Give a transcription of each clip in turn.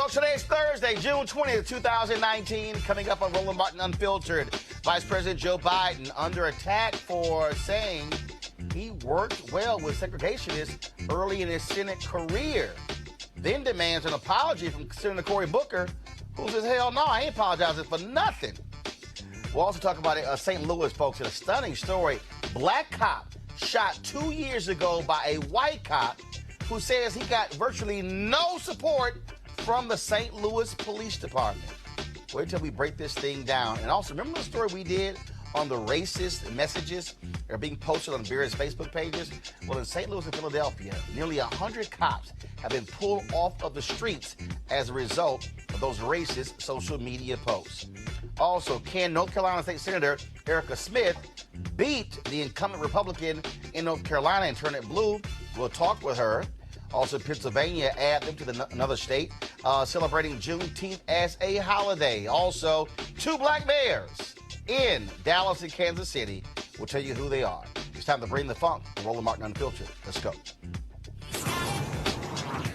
Folks, today is Thursday, June 20th, 2019. Coming up on Roland Martin Unfiltered, Vice President Joe Biden under attack for saying he worked well with segregationists early in his Senate career. Then demands an apology from Senator Cory Booker, who says, hell no, I ain't apologizing for nothing. We'll also talk about it, St. Louis, folks, in a stunning story. Black cop shot 2 years ago by a white cop who says he got virtually no support from the St. Louis Police Department. Wait till we break this thing down. And also, remember the story we did on the racist messages that are being posted on various Facebook pages? Well, in St. Louis and Philadelphia, nearly 100 cops have been pulled off of the streets as a result of those racist social media posts. Also, can North Carolina State Senator Erica Smith beat the incumbent Republican in North Carolina and turn it blue? We'll talk with her. Also, Pennsylvania, add them to another state, celebrating Juneteenth as a holiday. Also, 2 black bears in Dallas and Kansas City. We'll tell you who they are. It's time to bring the funk. Roland Martin Unfiltered. Let's go.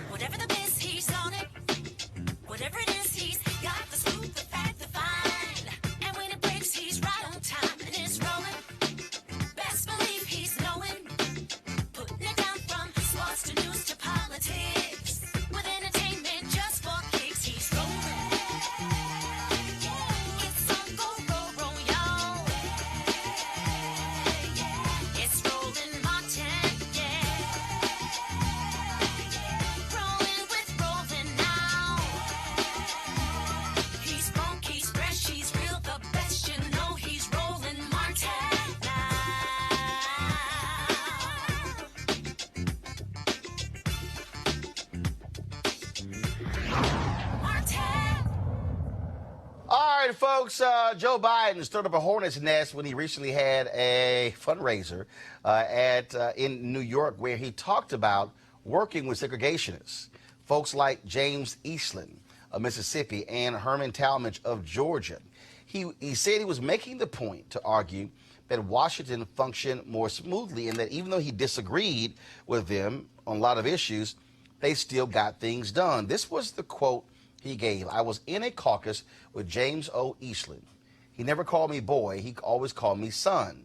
Whatever the biz, he's on it. Whatever it is, he's got the scoop, the fact, the find. And when it breaks, he's right on time and it's rolling. Best believe he's knowing. Putting it down from sports to news to politics. With entertainment just for kicks, he's rolling. It's on go, y'all. It's Roland Martin, yeah. Rolling with Roland now. He's funk, he's fresh, he's real, the best, you know he's Roland Martin now. Martin. All right, folks, Joe Biden stirred up a hornet's nest when he recently had a fundraiser in New York where he talked about working with segregationists, folks like James Eastland of Mississippi and Herman Talmadge of Georgia. He said he was making the point to argue that Washington functioned more smoothly and that even though he disagreed with them on a lot of issues, they still got things done. This was the quote he gave. I was in a caucus with James O. Eastland. He never called me boy. He always called me son.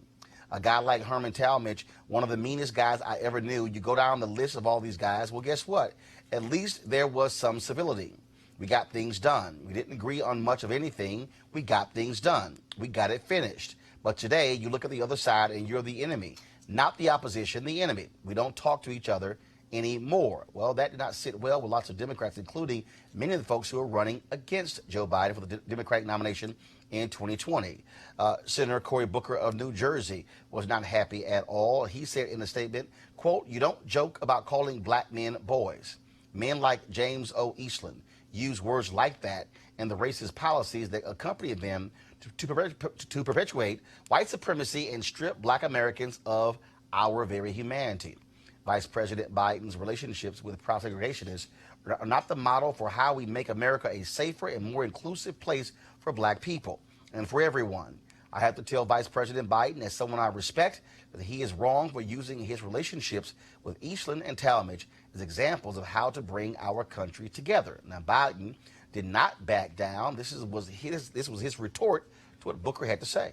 A guy like Herman Talmadge, one of the meanest guys I ever knew. You go down the list of all these guys. Well, guess what? At least there was some civility. We got things done. We didn't agree on much of anything. We got things done. We got it finished. But today, you look at the other side and you're the enemy. Not the opposition, the enemy. We don't talk to each other anymore. Well, that did not sit well with lots of Democrats, including many of the folks who are running against Joe Biden for the Democratic nomination in 2020. Senator Cory Booker of New Jersey was not happy at all. He said in a statement, quote, you don't joke about calling black men boys. Men like James O. Eastland use words like that and the racist policies that accompany them to perpetuate white supremacy and strip black Americans of our very humanity. Vice President Biden's relationships with proud segregationists are not the model for how we make America a safer and more inclusive place for black people and for everyone. I have to tell Vice President Biden, as someone I respect, that he is wrong for using his relationships with Eastland and Talmadge as examples of how to bring our country together. Now, Biden did not back down. This was his retort to what Booker had to say.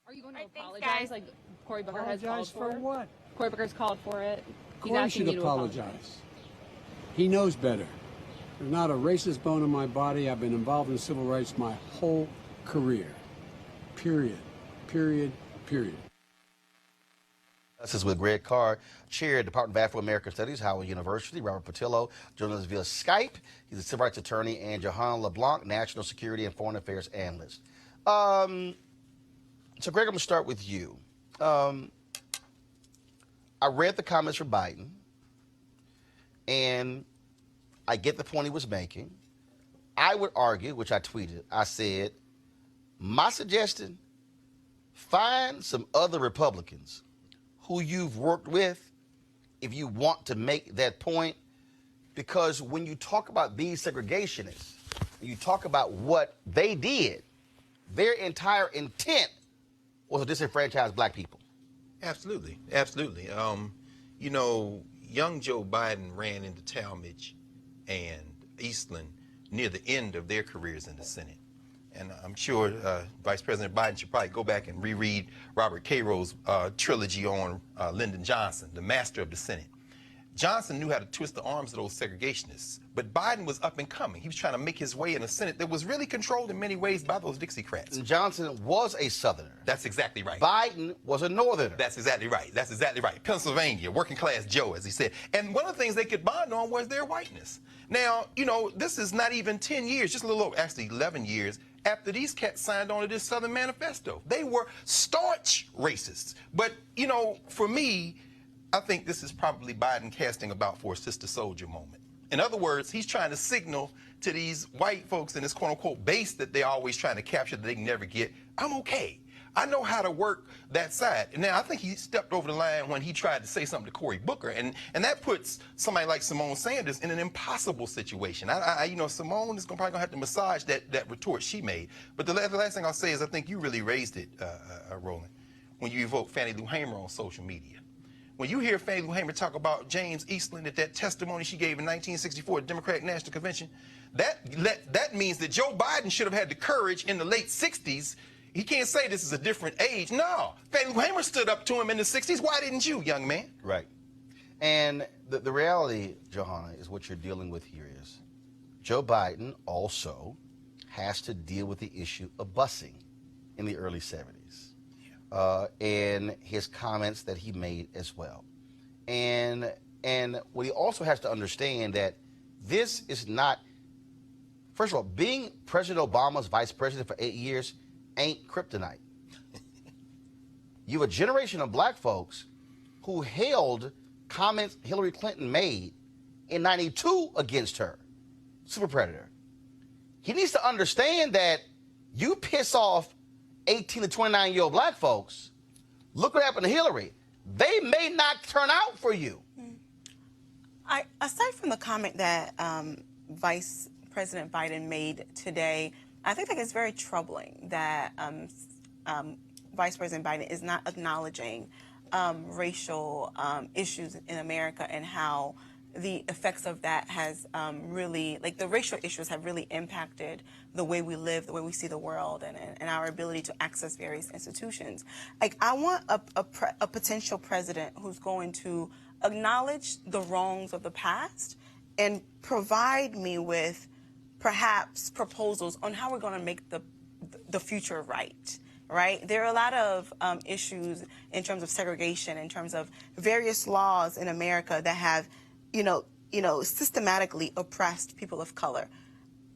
Are you going to apologize like Cory Booker has called for? Apologize for what? Cory Booker's called for it. He's Cory asking should you to apologize. He knows better. There's not a racist bone in my body. I've been involved in civil rights my whole career. Period. Period. Period. This is with Greg Carr, Chair at Department of Afro-American Studies, Howard University. Robert Patillo joins us via Skype. He's a civil rights attorney. And Johan LeBlanc, National Security and Foreign Affairs Analyst. So, Greg, I'm going to start with you. I read the comments from Biden, and I get the point he was making. I would argue, which I tweeted, I said, my suggestion, find some other Republicans who you've worked with if you want to make that point, because when you talk about these segregationists, you talk about what they did, their entire intent was to disenfranchise black people. Absolutely, absolutely. You know, young Joe Biden ran into Talmadge and Eastland near the end of their careers in the Senate. And I'm sure Vice President Biden should probably go back and reread Robert Cairo's trilogy on Lyndon Johnson, the master of the Senate. Johnson knew how to twist the arms of those segregationists, but Biden was up and coming. He was trying to make his way in a Senate that was really controlled in many ways by those Dixiecrats. Johnson was a Southerner. That's exactly right. Biden was a Northerner. That's exactly right. That's exactly right. Pennsylvania, working class Joe, as he said. And one of the things they could bond on was their whiteness. Now, you know, this is not even 10 years, just a little over, actually 11 years, after these cats signed on to this Southern Manifesto. They were staunch racists. But, you know, for me, I think this is probably Biden casting about for a sister soldier moment. In other words, he's trying to signal to these white folks in this quote-unquote base that they're always trying to capture that they can never get, I'm okay. I know how to work that side. Now, I think he stepped over the line when he tried to say something to Cory Booker, and that puts somebody like Simone Sanders in an impossible situation. You know, Simone is probably going to have to massage that retort she made. But the last thing I'll say is I think you really raised it, Roland, when you evoked Fannie Lou Hamer on social media. When you hear Fannie Lou Hamer talk about James Eastland at that testimony she gave in 1964 at the Democratic National Convention, that means that Joe Biden should have had the courage in the late 60s. He can't say this is a different age. No. Fannie Lou Hamer stood up to him in the 60s. Why didn't you, young man? Right. And the reality, Johanna, is what you're dealing with here is Joe Biden also has to deal with the issue of busing in the early 70s. And his comments that he made as well. And what he also has to understand that this is not, first of all, being President Obama's vice president for 8 years ain't kryptonite. You have a generation of black folks who held comments Hillary Clinton made in 92 against her, super predator. He needs to understand that you piss off 18 to 29-year-old black folks, look what happened to Hillary. They may not turn out for you. Aside from the comment that Vice President Biden made today, I think that it's very troubling that Vice President Biden is not acknowledging racial issues in America and how the effects of that has really, like the racial issues have really impacted the way we live, the way we see the world, and our ability to access various institutions. Like, I want a potential president who's going to acknowledge the wrongs of the past and provide me with perhaps proposals on how we're going to make the future right. Right? There are a lot of issues in terms of segregation, in terms of various laws in America that have systematically oppressed people of color.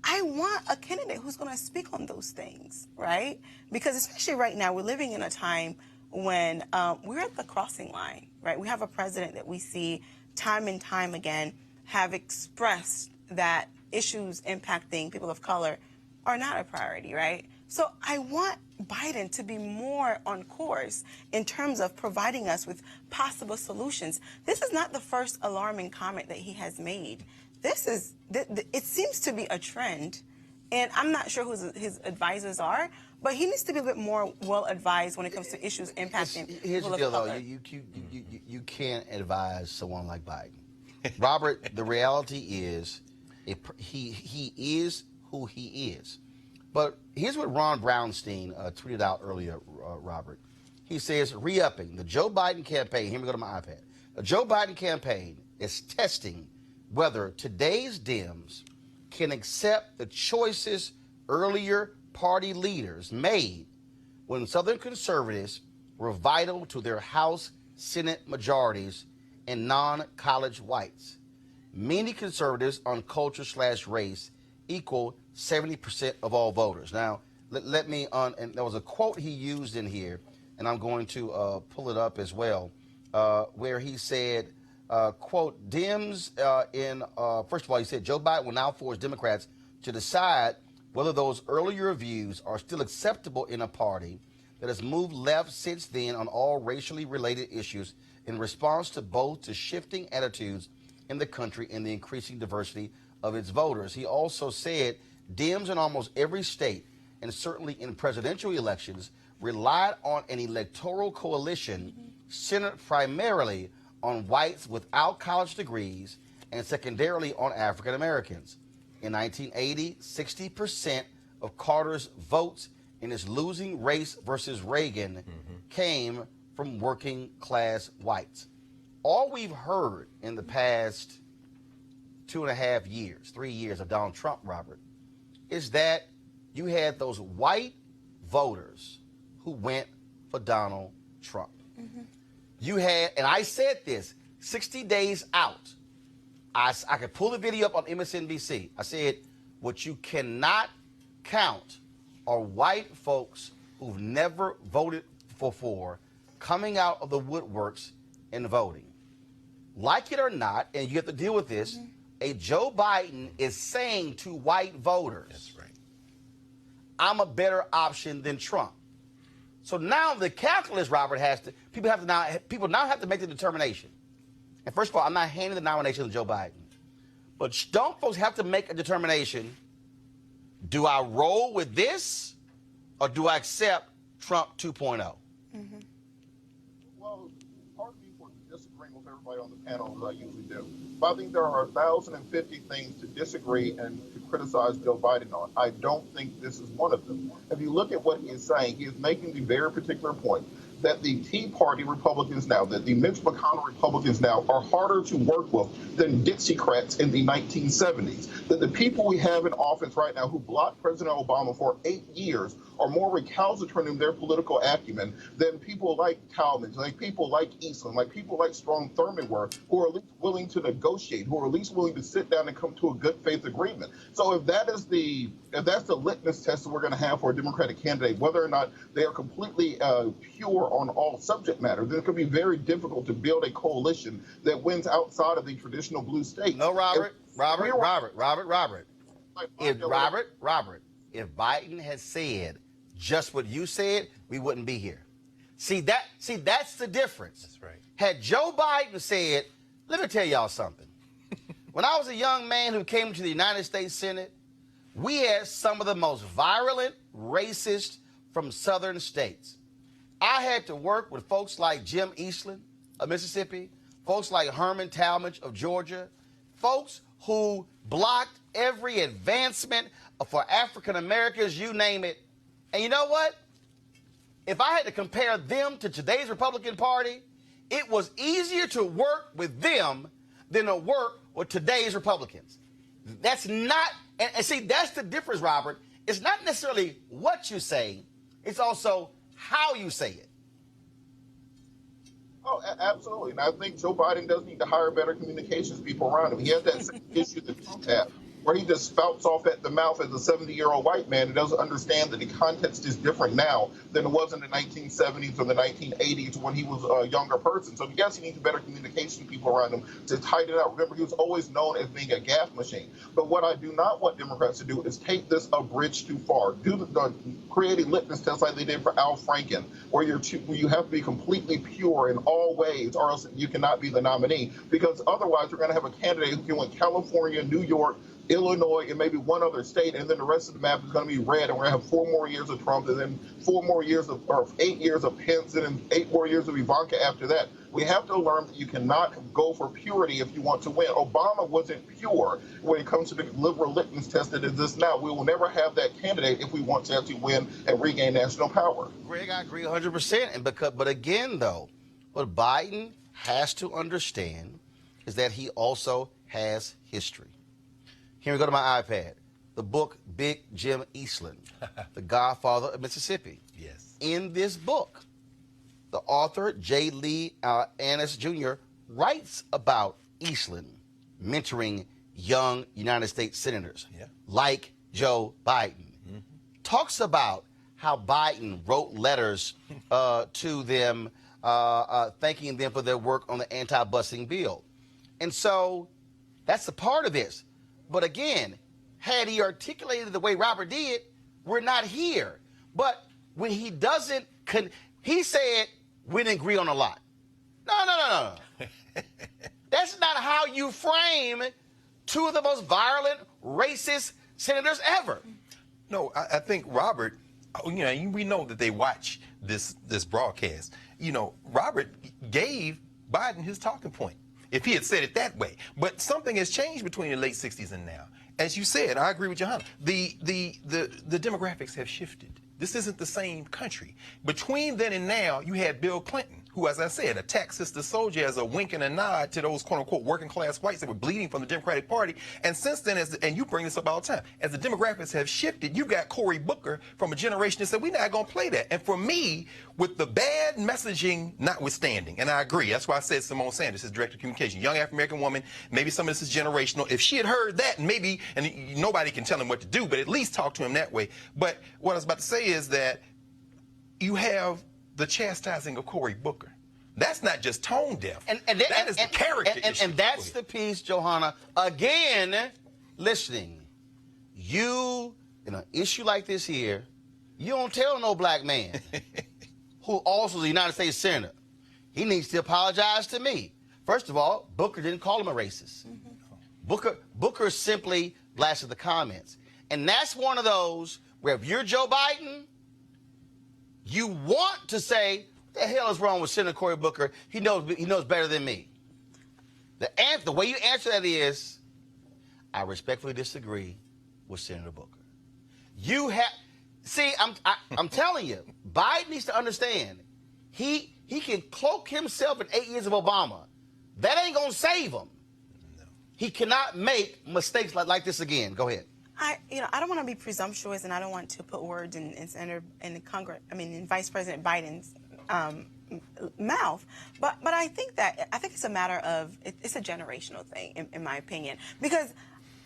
I want a candidate who's going to speak on those things, right? Because especially right now, we're living in a time when we're at the crossing line, right? We have a president that we see time and time again have expressed that issues impacting people of color are not a priority, right? So I want Biden to be more on course in terms of providing us with possible solutions. This is not the first alarming comment that he has made. It seems to be a trend, and I'm not sure who his advisors are, but he needs to be a bit more well-advised when it comes to issues impacting people of color. Here's the deal, though. You can't advise someone like Biden. Robert, the reality is he is who he is. But here's what Ron Brownstein tweeted out earlier, Robert. He says, re-upping, the Joe Biden campaign, here we go to my iPad. The Joe Biden campaign is testing whether today's Dems can accept the choices earlier party leaders made when Southern conservatives were vital to their House, Senate majorities and non-college whites. Many conservatives on culture/race equal 70% of all voters. Now, let me, and there was a quote he used in here, and I'm going to pull it up as well, where he said, quote, Dems first of all, he said, Joe Biden will now force Democrats to decide whether those earlier views are still acceptable in a party that has moved left since then on all racially related issues in response to both the shifting attitudes in the country and the increasing diversity of its voters. He also said Dems in almost every state, and certainly in presidential elections, relied on an electoral coalition centered primarily on whites without college degrees and secondarily on African Americans. in 1980, 60% of Carter's votes in his losing race versus Reagan came from working class whites. All we've heard in the past 2.5 years, 3 years of Donald Trump, Robert, is that you had those white voters who went for Donald Trump. You had, and I said this, 60 days out, I could pull the video up on MSNBC. I said, what you cannot count are white folks who've never voted for coming out of the woodworks and voting. Like it or not, and you have to deal with this, a Joe Biden is saying to white voters, That's right. I'm a better option than Trump. So now the calculus, Robert, people now have to make the determination. And first of all, I'm not handing the nomination to Joe Biden. But don't folks have to make a determination, do I roll with this or do I accept Trump 2.0? Well, part of me for disagreeing with everybody on the panel, as I usually do. But I think there are 1,050 things to disagree and to criticize Joe Biden on. I don't think this is one of them. If you look at what he is saying, he is making the very particular point that the Tea Party Republicans now, that the Mitch McConnell Republicans now are harder to work with than Dixiecrats in the 1970s. That the people we have in office right now who blocked President Obama for 8 years are more recalcitrant in their political acumen than people like Talmadge, like people like Eastland, like people like Strom Thurmond were, who are at least willing to negotiate, who are at least willing to sit down and come to a good faith agreement. So if that's the litmus test that we're going to have for a Democratic candidate, whether or not they are completely pure on all subject matter, then it could be very difficult to build a coalition that wins outside of the traditional blue state. No, Robert. If Biden had said just what you said, we wouldn't be here. See, that's the difference. That's right. Had Joe Biden said, let me tell y'all something. When I was a young man who came to the United States Senate, we had some of the most virulent racists from southern states. I had to work with folks like Jim Eastland of Mississippi, folks like Herman Talmadge of Georgia, folks who blocked every advancement for African Americans, you name it. And you know what? If I had to compare them to today's Republican Party, it was easier to work with them than to work with today's Republicans. That's not, and see, that's the difference, Robert. It's not necessarily what you say, it's also how you say it. Oh, absolutely. And I think Joe Biden does need to hire better communications people around him. He has that same issue that Trump had, where he just spouts off at the mouth as a 70-year-old white man and doesn't understand that the context is different now than it was in the 1970s or the 1980s when he was a younger person. So yes, he needs better communication people around him to tighten it out. Remember, he was always known as being a gaffe machine. But what I do not want Democrats to do is take this a bridge too far. Create a litmus test like they did for Al Franken, where you have to be completely pure in all ways, or else you cannot be the nominee. Because otherwise, we're going to have a candidate who can win California, New York, Illinois, and maybe one other state, and then the rest of the map is going to be red, and we're going to have 4 more years of Trump, and then 8 years of Pence, and then 8 more years of Ivanka after that. We have to learn that you cannot go for purity if you want to win. Obama wasn't pure when it comes to the liberal litmus test that exists now. We will never have that candidate if we want to actually win and regain national power. Greg, I agree 100%. But again, though, what Biden has to understand is that he also has history. Here we go to my iPad. The book Big Jim Eastland, the Godfather of Mississippi. Yes. In this book, the author, J. Lee Annis Jr., writes about Eastland mentoring young United States senators like Joe Biden. Talks about how Biden wrote letters to them thanking them for their work on the anti-busing bill. And so that's a part of this. But again, had he articulated the way Robert did, we're not here. But when he doesn't, he said we didn't agree on a lot. No. That's not how you frame 2 of the most violent, racist senators ever. No, I think Robert, we know that they watch this broadcast. Robert gave Biden his talking point, if he had said it that way. But something has changed between the late 60s and now. as you said, I agree with Johanna. The demographics have shifted. This isn't the same country. Between then and now, you had Bill Clinton, who, as I said, attacked Sister Souljah as a wink and a nod to those quote-unquote working-class whites that were bleeding from the Democratic Party. And since then, and you bring this up all the time, as the demographics have shifted, you got Cory Booker from a generation that said, we're not going to play that. And for me, with the bad messaging notwithstanding, and I agree, that's why I said Simone Sanders is director of communication, young African-American woman, maybe some of this is generational. If she had heard that, maybe, and nobody can tell him what to do, but at least talk to him that way. But what I was about to say is that you have the chastising of Cory Booker. That's not just tone deaf. That is the character issue. And that's the piece, Johanna. Again, listening. You, in an issue like this here, you don't tell no black man who also is a United States Senator. He needs to apologize to me. First of all, Booker didn't call him a racist. Booker simply blasted the comments. And that's one of those where if you're Joe Biden, you want to say, what the hell is wrong with Senator Cory Booker? He knows better than me. The way you answer that is, I respectfully disagree with Senator Booker. I'm telling you, Biden needs to understand, he can cloak himself in 8 years of Obama. That ain't gonna save him. No. He cannot make mistakes like this again. Go ahead. I don't want to be presumptuous, and I don't want to put words in Vice President Biden's mouth. But I think it's a matter of it's a generational thing, in my opinion, because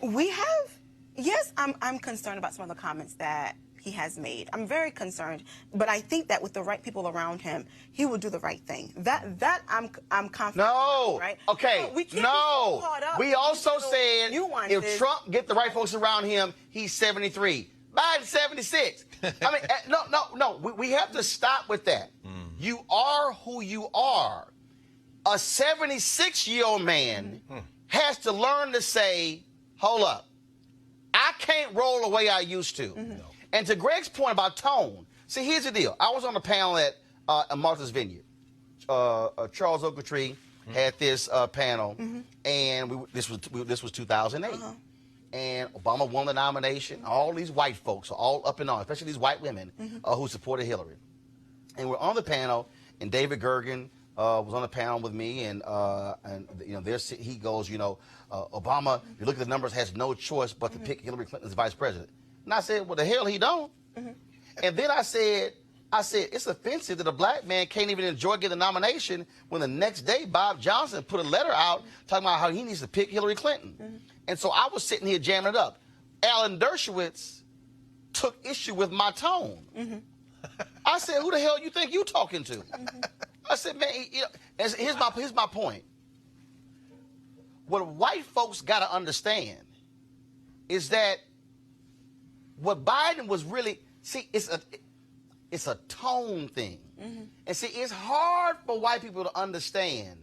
I'm concerned about some of the comments that he has made. I'm very concerned, but I think that with the right people around him, he will do the right thing. That I'm confident. No, about, right? Okay, we can't no. Be so caught up we also said nuances. If Trump get the right folks around him, he's 73. Biden 76. I mean, no. We have to stop with that. You are who you are. A 76-year-old man has to learn to say, hold up, I can't roll the way I used to. No. And to Greg's point about tone, see, here's the deal. I was on a panel at Martha's Vineyard. Charles Ogletree had this panel, and this was 2008. And Obama won the nomination. All these white folks are all up and on, especially these white women who supported Hillary. And we're on the panel, and David Gergen was on the panel with me, and he goes, Obama, if you look at the numbers, has no choice but to pick Hillary Clinton as vice president. And I said, well, the hell he don't. And then I said, it's offensive that a black man can't even enjoy getting the nomination when the next day Bob Johnson put a letter out talking about how he needs to pick Hillary Clinton. And so I was sitting here jamming it up. Alan Dershowitz took issue with my tone. I said, who the hell you think you talking to? I said, man, here's my point. What white folks got to understand is that what Biden was really, it's a tone thing. And see, it's hard for white people to understand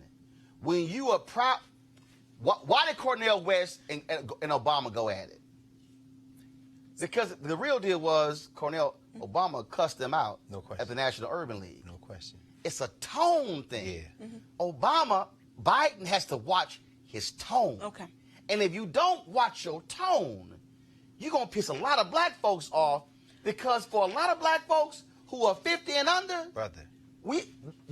when you are proud. Why did Cornel West and Obama go at it? Because the real deal was Obama cussed them out at the National Urban League. No question. It's a tone thing. Yeah. Biden has to watch his tone. Okay. And if you don't watch your tone, you're going to piss a lot of black folks off, because for a lot of black folks who are 50 and under, brother, we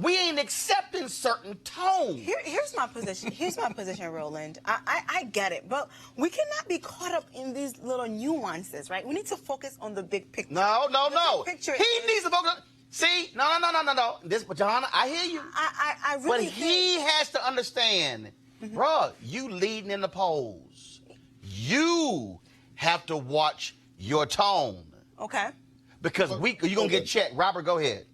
ain't accepting certain tones. Here's my position. Here's my position, Roland. I get it, but we cannot be caught up in these little nuances, right? We need to focus on the big picture. No. Big picture Needs to focus on. See, no. But Johanna, I hear you. I really. But he has to understand, bruh, you leading in the polls. You have to watch your tone. Okay. Because you're going to get checked. Robert, go ahead.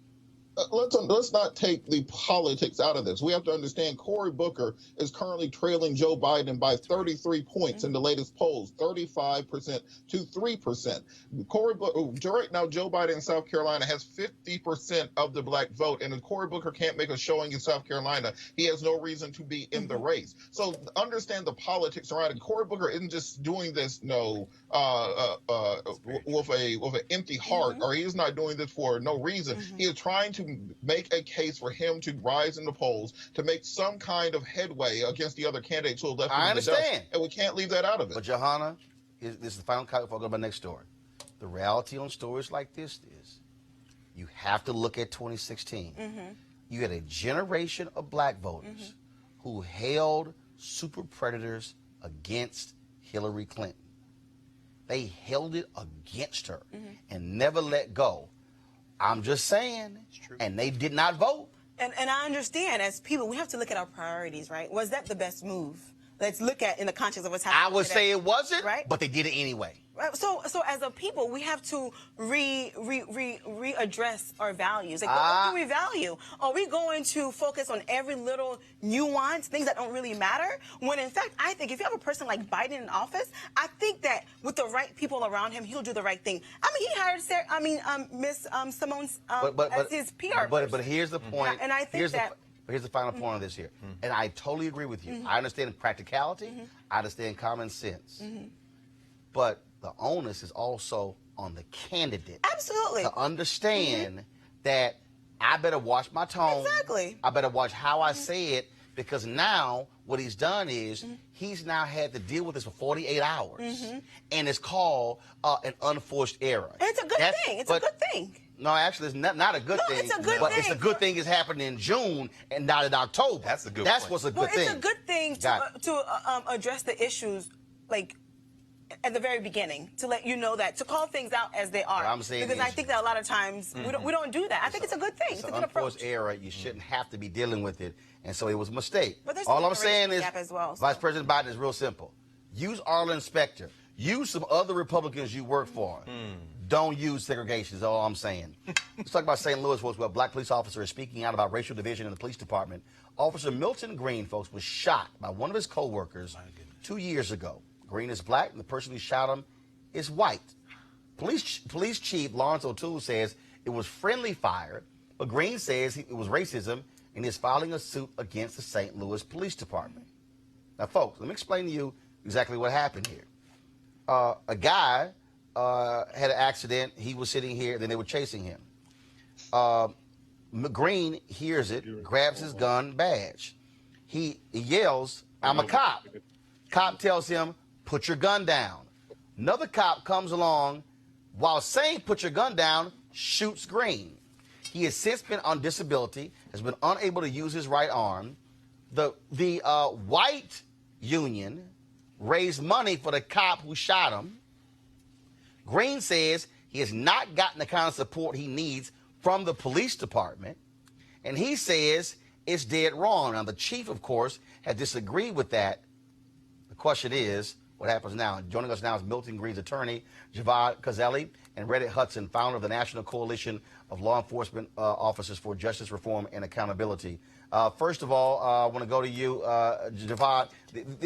Let's not take the politics out of this. We have to understand Cory Booker is currently trailing Joe Biden by 33 points in the latest polls, 35% to 3%. Right now, Joe Biden in South Carolina has 50% of the black vote, and if Cory Booker can't make a showing in South Carolina, he has no reason to be in the race. So understand the politics around it. Cory Booker isn't just doing this with an empty heart, or he is not doing this for no reason. He is trying to make a case for him to rise in the polls, to make some kind of headway against the other candidates who are left in the dust. I understand. And we can't leave that out of it. But Johanna, this is the final comment before I go to my next story. The reality on stories like this is you have to look at 2016. You had a generation of black voters who held super predators against Hillary Clinton. They held it against her and never let go. I'm just saying, and they did not vote. And I understand, as people, we have to look at our priorities, right? Was that the best move? Let's look at in the context of what's happening. I would say it wasn't, right? but they did it anyway. Right. So as a people, we have to readdress our values. Like, what do we value? Are we going to focus on every little nuance, things that don't really matter? When in fact, I think if you have a person like Biden in office, I think that with the right people around him, he'll do the right thing. I mean, he hired Miss Simone as his PR person. But here's the point. And I think here's the final point on this here. And I totally agree with you. I understand practicality. I understand common sense. But the onus is also on the candidate. Absolutely. To understand that I better watch my tone. Exactly. I better watch how I say it, because now what he's done is he's now had to deal with this for 48 hours. And it's called an unforced error. And it's a good thing. It's a good thing. No, actually, it's not a good thing. It's a good but thing. it's a good thing it's happening in June and not in October. That's a good That's point. what's a good thing. It's a good thing to address the issues, like, at the very beginning, to let you know that, to call things out as they are. What I'm saying because is, I think that a lot of times we don't do that. I think it's a good thing. It's a good approach. Unforced error. You shouldn't have to be dealing with it, and so it was a mistake. But there's all a I'm saying is, gap as well, so. Vice President Biden is real simple. Use Arlen Specter. Use some other Republicans you work for. Don't use segregation is all I'm saying. Let's talk about St. Louis, folks, where a black police officer is speaking out about racial division in the police department. Officer Milton Green, folks, was shot by one of his co-workers 2 years ago. Green is black, and the person who shot him is white. Police Chief Lawrence O'Toole says it was friendly fire, but Green says it was racism and is filing a suit against the St. Louis Police Department. Now, folks, let me explain to you exactly what happened here. A guy had an accident. He was sitting here, then they were chasing him. Green hears it, grabs his gun badge. He yells, "I'm a cop." Cop tells him, "Put your gun down." Another cop comes along, while saying "put your gun down," shoots Green. He has since been on disability, has been unable to use his right arm. The white union raised money for the cop who shot him. Green says he has not gotten the kind of support he needs from the police department, and he says it's dead wrong. Now, the chief, of course, has disagreed with that. The question is, what happens now? Joining us now is Milton Green's attorney, Javad Kazeli, and Reddit Hudson, founder of the National Coalition of Law Enforcement Officers for Justice Reform and Accountability. First of all, I want to go to you, Javad.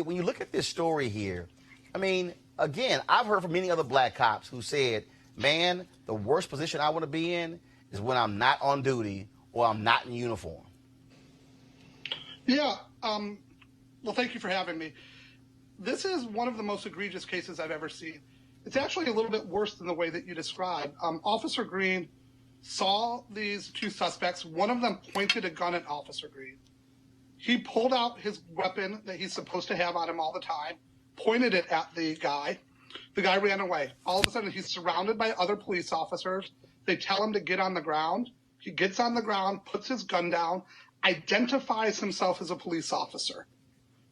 When you look at this story here, I mean, again, I've heard from many other black cops who said, man, the worst position I want to be in is when I'm not on duty or I'm not in uniform. Yeah. Well, thank you for having me. This is one of the most egregious cases I've ever seen. It's actually a little bit worse than the way that you described. Officer Green saw these two suspects. One of them pointed a gun at Officer Green. He pulled out his weapon that he's supposed to have on him all the time, pointed it at the guy. The guy ran away. All of a sudden, he's surrounded by other police officers. They tell him to get on the ground. He gets on the ground, puts his gun down, identifies himself as a police officer.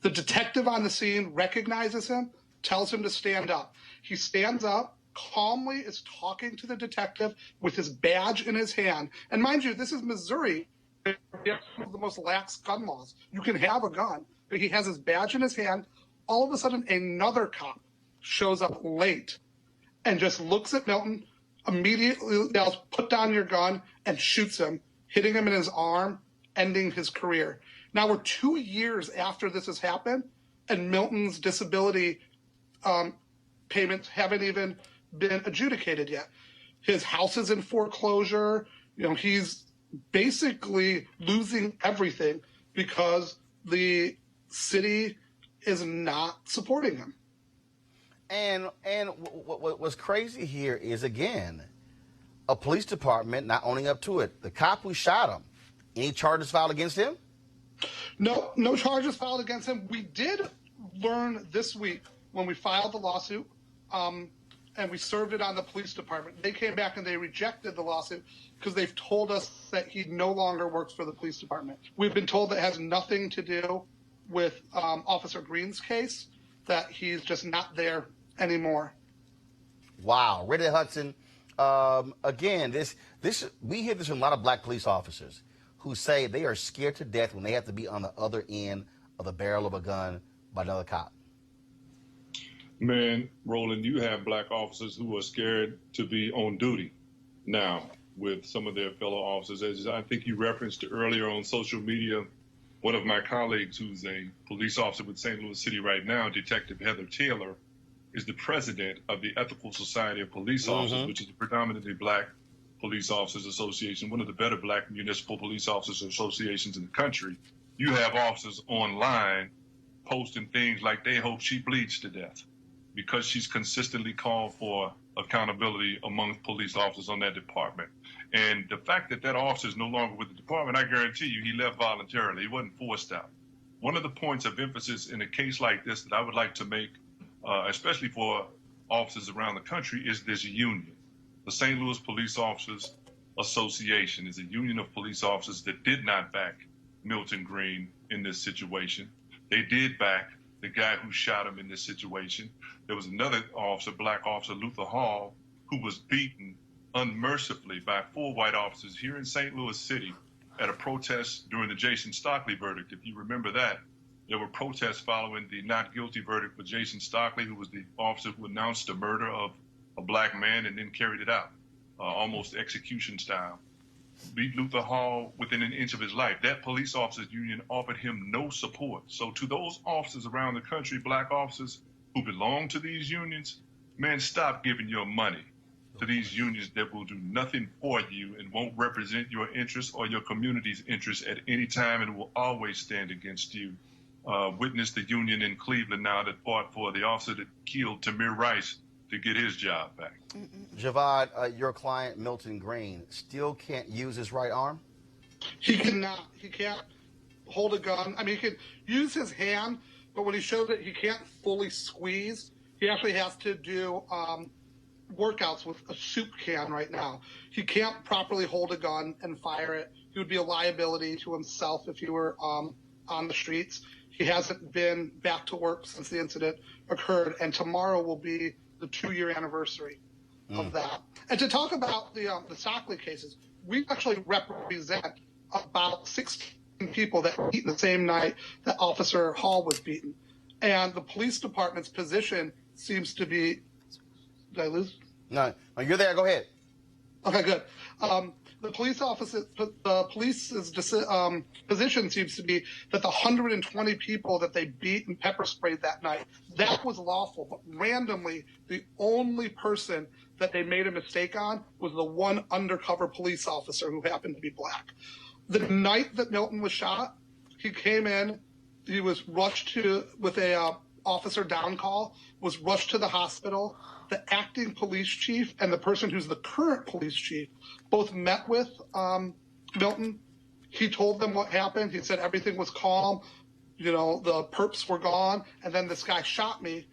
The detective on the scene recognizes him, tells him to stand up. He stands up, calmly is talking to the detective with his badge in his hand. And mind you, this is Missouri. One of the most lax gun laws. You can have a gun, but he has his badge in his hand. All of a sudden, another cop shows up late and just looks at Milton, immediately yells, "Put down your gun," and shoots him, hitting him in his arm, ending his career. Now we're 2 years after this has happened, and Milton's disability payments haven't even been adjudicated yet. His house is in foreclosure. You know, he's basically losing everything because the city is not supporting him. And what's crazy here is, again, a police department not owning up to it. The cop who shot him, any charges filed against him? No charges filed against him. We did learn this week when we filed the lawsuit and we served it on the police department. They came back and they rejected the lawsuit because they've told us that he no longer works for the police department. We've been told that has nothing to do with Officer Green's case, that he's just not there anymore. Wow, Ridley Hudson. Again, this we hear this from a lot of black police officers who say they are scared to death when they have to be on the other end of the barrel of a gun by another cop. Man, Roland, you have black officers who are scared to be on duty now with some of their fellow officers. As I think you referenced earlier on social media, one of my colleagues who's a police officer with St. Louis City right now, Detective Heather Taylor, is the president of the Ethical Society of Police Officers, which is a predominantly black police officers association, one of the better black municipal police officers associations in the country. You have officers online posting things like they hope she bleeds to death because she's consistently called for accountability among police officers on that department. And the fact that that officer is no longer with the department, I guarantee you he left voluntarily. He wasn't forced out. One of the points of emphasis in a case like this that I would like to make, especially for officers around the country, is this union. The St. Louis Police Officers Association is a union of police officers that did not back Milton Green in this situation. They did back the guy who shot him in this situation. There was another officer, black officer, Luther Hall, who was beaten unmercifully by 4 white officers here in St. Louis City at a protest during the Jason Stockley verdict. If you remember that, there were protests following the not guilty verdict for Jason Stockley, who was the officer who announced the murder of a black man and then carried it out, almost execution style. Beat Luther Hall within an inch of his life. That police officers union offered him no support. So to those officers around the country, black officers who belong to these unions, man, stop giving your money to these unions that will do nothing for you and won't represent your interests or your community's interests at any time and will always stand against you. Witness the union in Cleveland now that fought for the officer that killed Tamir Rice to get his job back. Javad, your client, Milton Green, still can't use his right arm? He cannot. He can't hold a gun. I mean, he can use his hand, but when he shows it, he can't fully squeeze. He actually has to do workouts with a soup can right now. He can't properly hold a gun and fire it. He would be a liability to himself if he were on the streets. He hasn't been back to work since the incident occurred, and tomorrow will be the 2-year anniversary of that. And to talk about the Stockley cases, we actually represent about 16 people that were beaten the same night that Officer Hall was beaten. And the police department's position seems to be, did I lose? No, you're there. Go ahead. Okay, good. The police's position seems to be that the 120 people that they beat and pepper sprayed that night, that was lawful. But randomly, the only person that they made a mistake on was the one undercover police officer who happened to be black. The night that Milton was shot, he came in, he was rushed with a officer down call, was rushed to the hospital. The acting police chief and the person who's the current police chief both met with Milton. He told them what happened. He said everything was calm. You know, the perps were gone. And then this guy shot me.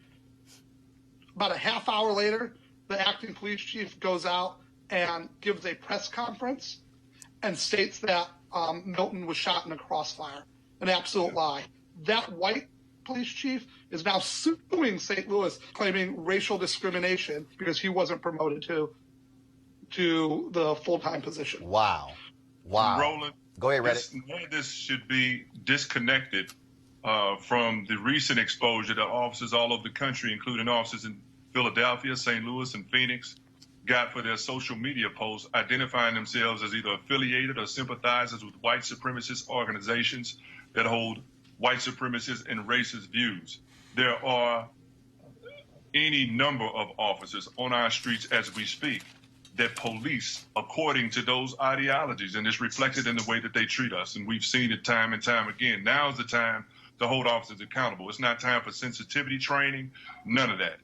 About a half hour later, the acting police chief goes out and gives a press conference and states that Milton was shot in a crossfire. An absolute lie. That white police chief is now suing St. Louis, claiming racial discrimination because he wasn't promoted to the full-time position. Wow. Roland, Go ahead, Reddick. None of this should be disconnected from the recent exposure that officers all over the country, including officers in Philadelphia, St. Louis, and Phoenix, got for their social media posts identifying themselves as either affiliated or sympathizers with white supremacist organizations that hold white supremacist and racist views. There are any number of officers on our streets as we speak that police according to those ideologies, and it's reflected in the way that they treat us. And we've seen it time and time again. Now's the time to hold officers accountable. It's not time for sensitivity training, none of that.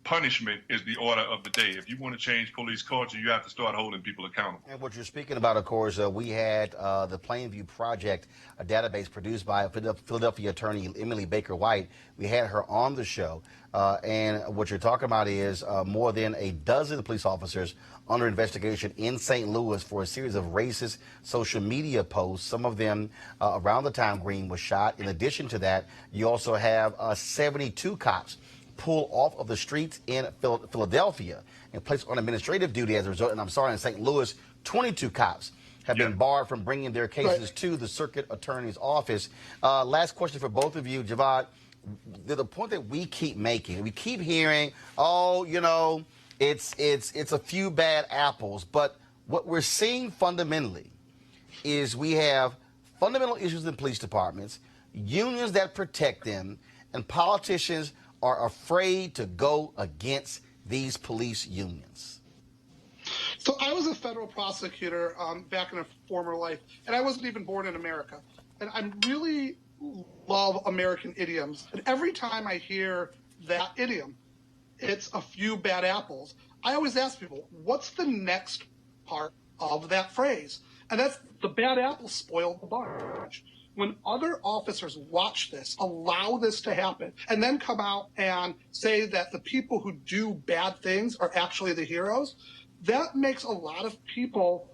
punishment is the order of the day. If you want to change police culture, you have to start holding people accountable. And what you're speaking about, of course, we had the Plainview Project, a database produced by Philadelphia attorney Emily Baker White. We had her on the show. And what you're talking about is more than a dozen police officers under investigation in St. Louis for a series of racist social media posts, some of them around the time Green was shot. In addition to that, you also have 72 cops pulled off of the streets in Philadelphia and placed on administrative duty as a result. And I'm sorry, in St. Louis, 22 cops have been barred from bringing their cases to the circuit attorney's office. Last question for both of you, Javad. The point that we keep making, we keep hearing, oh, you know, it's a few bad apples. But what we're seeing fundamentally is we have fundamental issues in police departments, unions that protect them, and politicians are afraid to go against these police unions. So I was a federal prosecutor back in a former life, and I wasn't even born in America. And I really love American idioms. And every time I hear that idiom, it's a few bad apples, I always ask people, what's the next part of that phrase? And that's the bad apple spoiled the bunch. When other officers watch this, allow this to happen, and then come out and say that the people who do bad things are actually the heroes, that makes a lot of people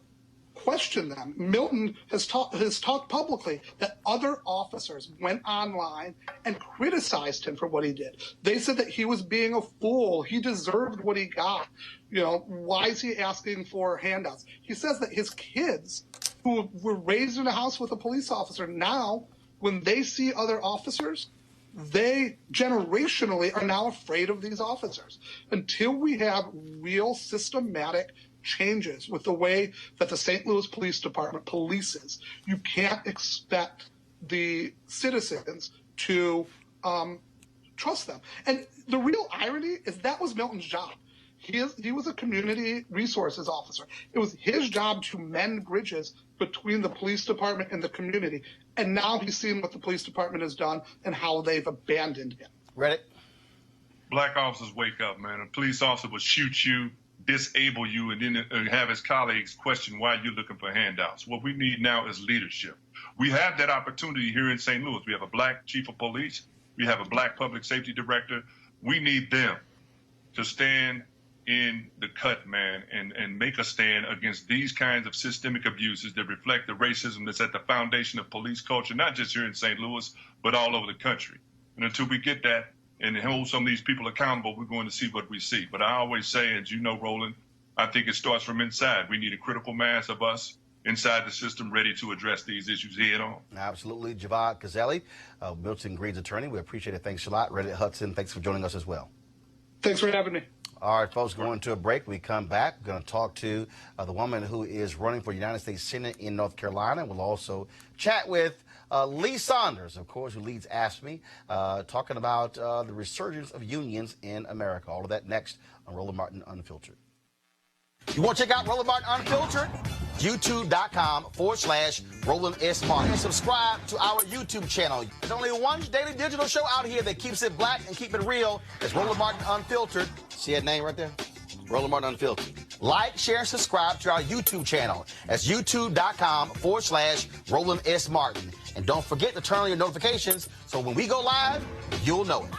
question them. Milton has talked publicly that other officers went online and criticized him for what he did. They said that he was being a fool. He deserved what he got. You know, why is he asking for handouts? He says that his kids, who were raised in a house with a police officer, now, when they see other officers, they generationally are now afraid of these officers. Until we have real systematic changes with the way that the St. Louis Police Department polices, you can't expect the citizens to trust them. And the real irony is that was Milton's job. He was a community resources officer. It was his job to mend bridges between the police department and the community. And now he's seen what the police department has done and how they've abandoned him. Reddit? Black officers, wake up, man. A police officer will shoot you, disable you, and then have his colleagues question why you're looking for handouts. What we need now is leadership. We have that opportunity here in St. Louis. We have a black chief of police. We have a black public safety director. We need them to stand in the cut, man, and make a stand against these kinds of systemic abuses that reflect the racism that's at the foundation of police culture, not just here in St. Louis, but all over the country. And until we get that and hold some of these people accountable, we're going to see what we see. But I always say, as you know, Roland, I think it starts from inside. We need a critical mass of us inside the system ready to address these issues head on. Absolutely. Javad Cazelli, Milton Green's attorney. We appreciate it. Thanks a lot. Reddit Hudson, thanks for joining us as well. Thanks for having me. All right, folks, going to a break. We come back. We're going to talk to the woman who is running for United States Senate in North Carolina. We'll also chat with Lee Saunders, of course, who leads AFSCME, talking about the resurgence of unions in America. All of that next on Roland Martin Unfiltered. You want to check out Roland Martin Unfiltered? YouTube.com/Roland S. Martin. And subscribe to our YouTube channel. There's only one daily digital show out here that keeps it black and keep it real. It's Roland Martin Unfiltered. See that name right there? Roland Martin Unfiltered. Like, share, and subscribe to our YouTube channel. That's YouTube.com/Roland S. Martin. And don't forget to turn on your notifications so when we go live, you'll know it.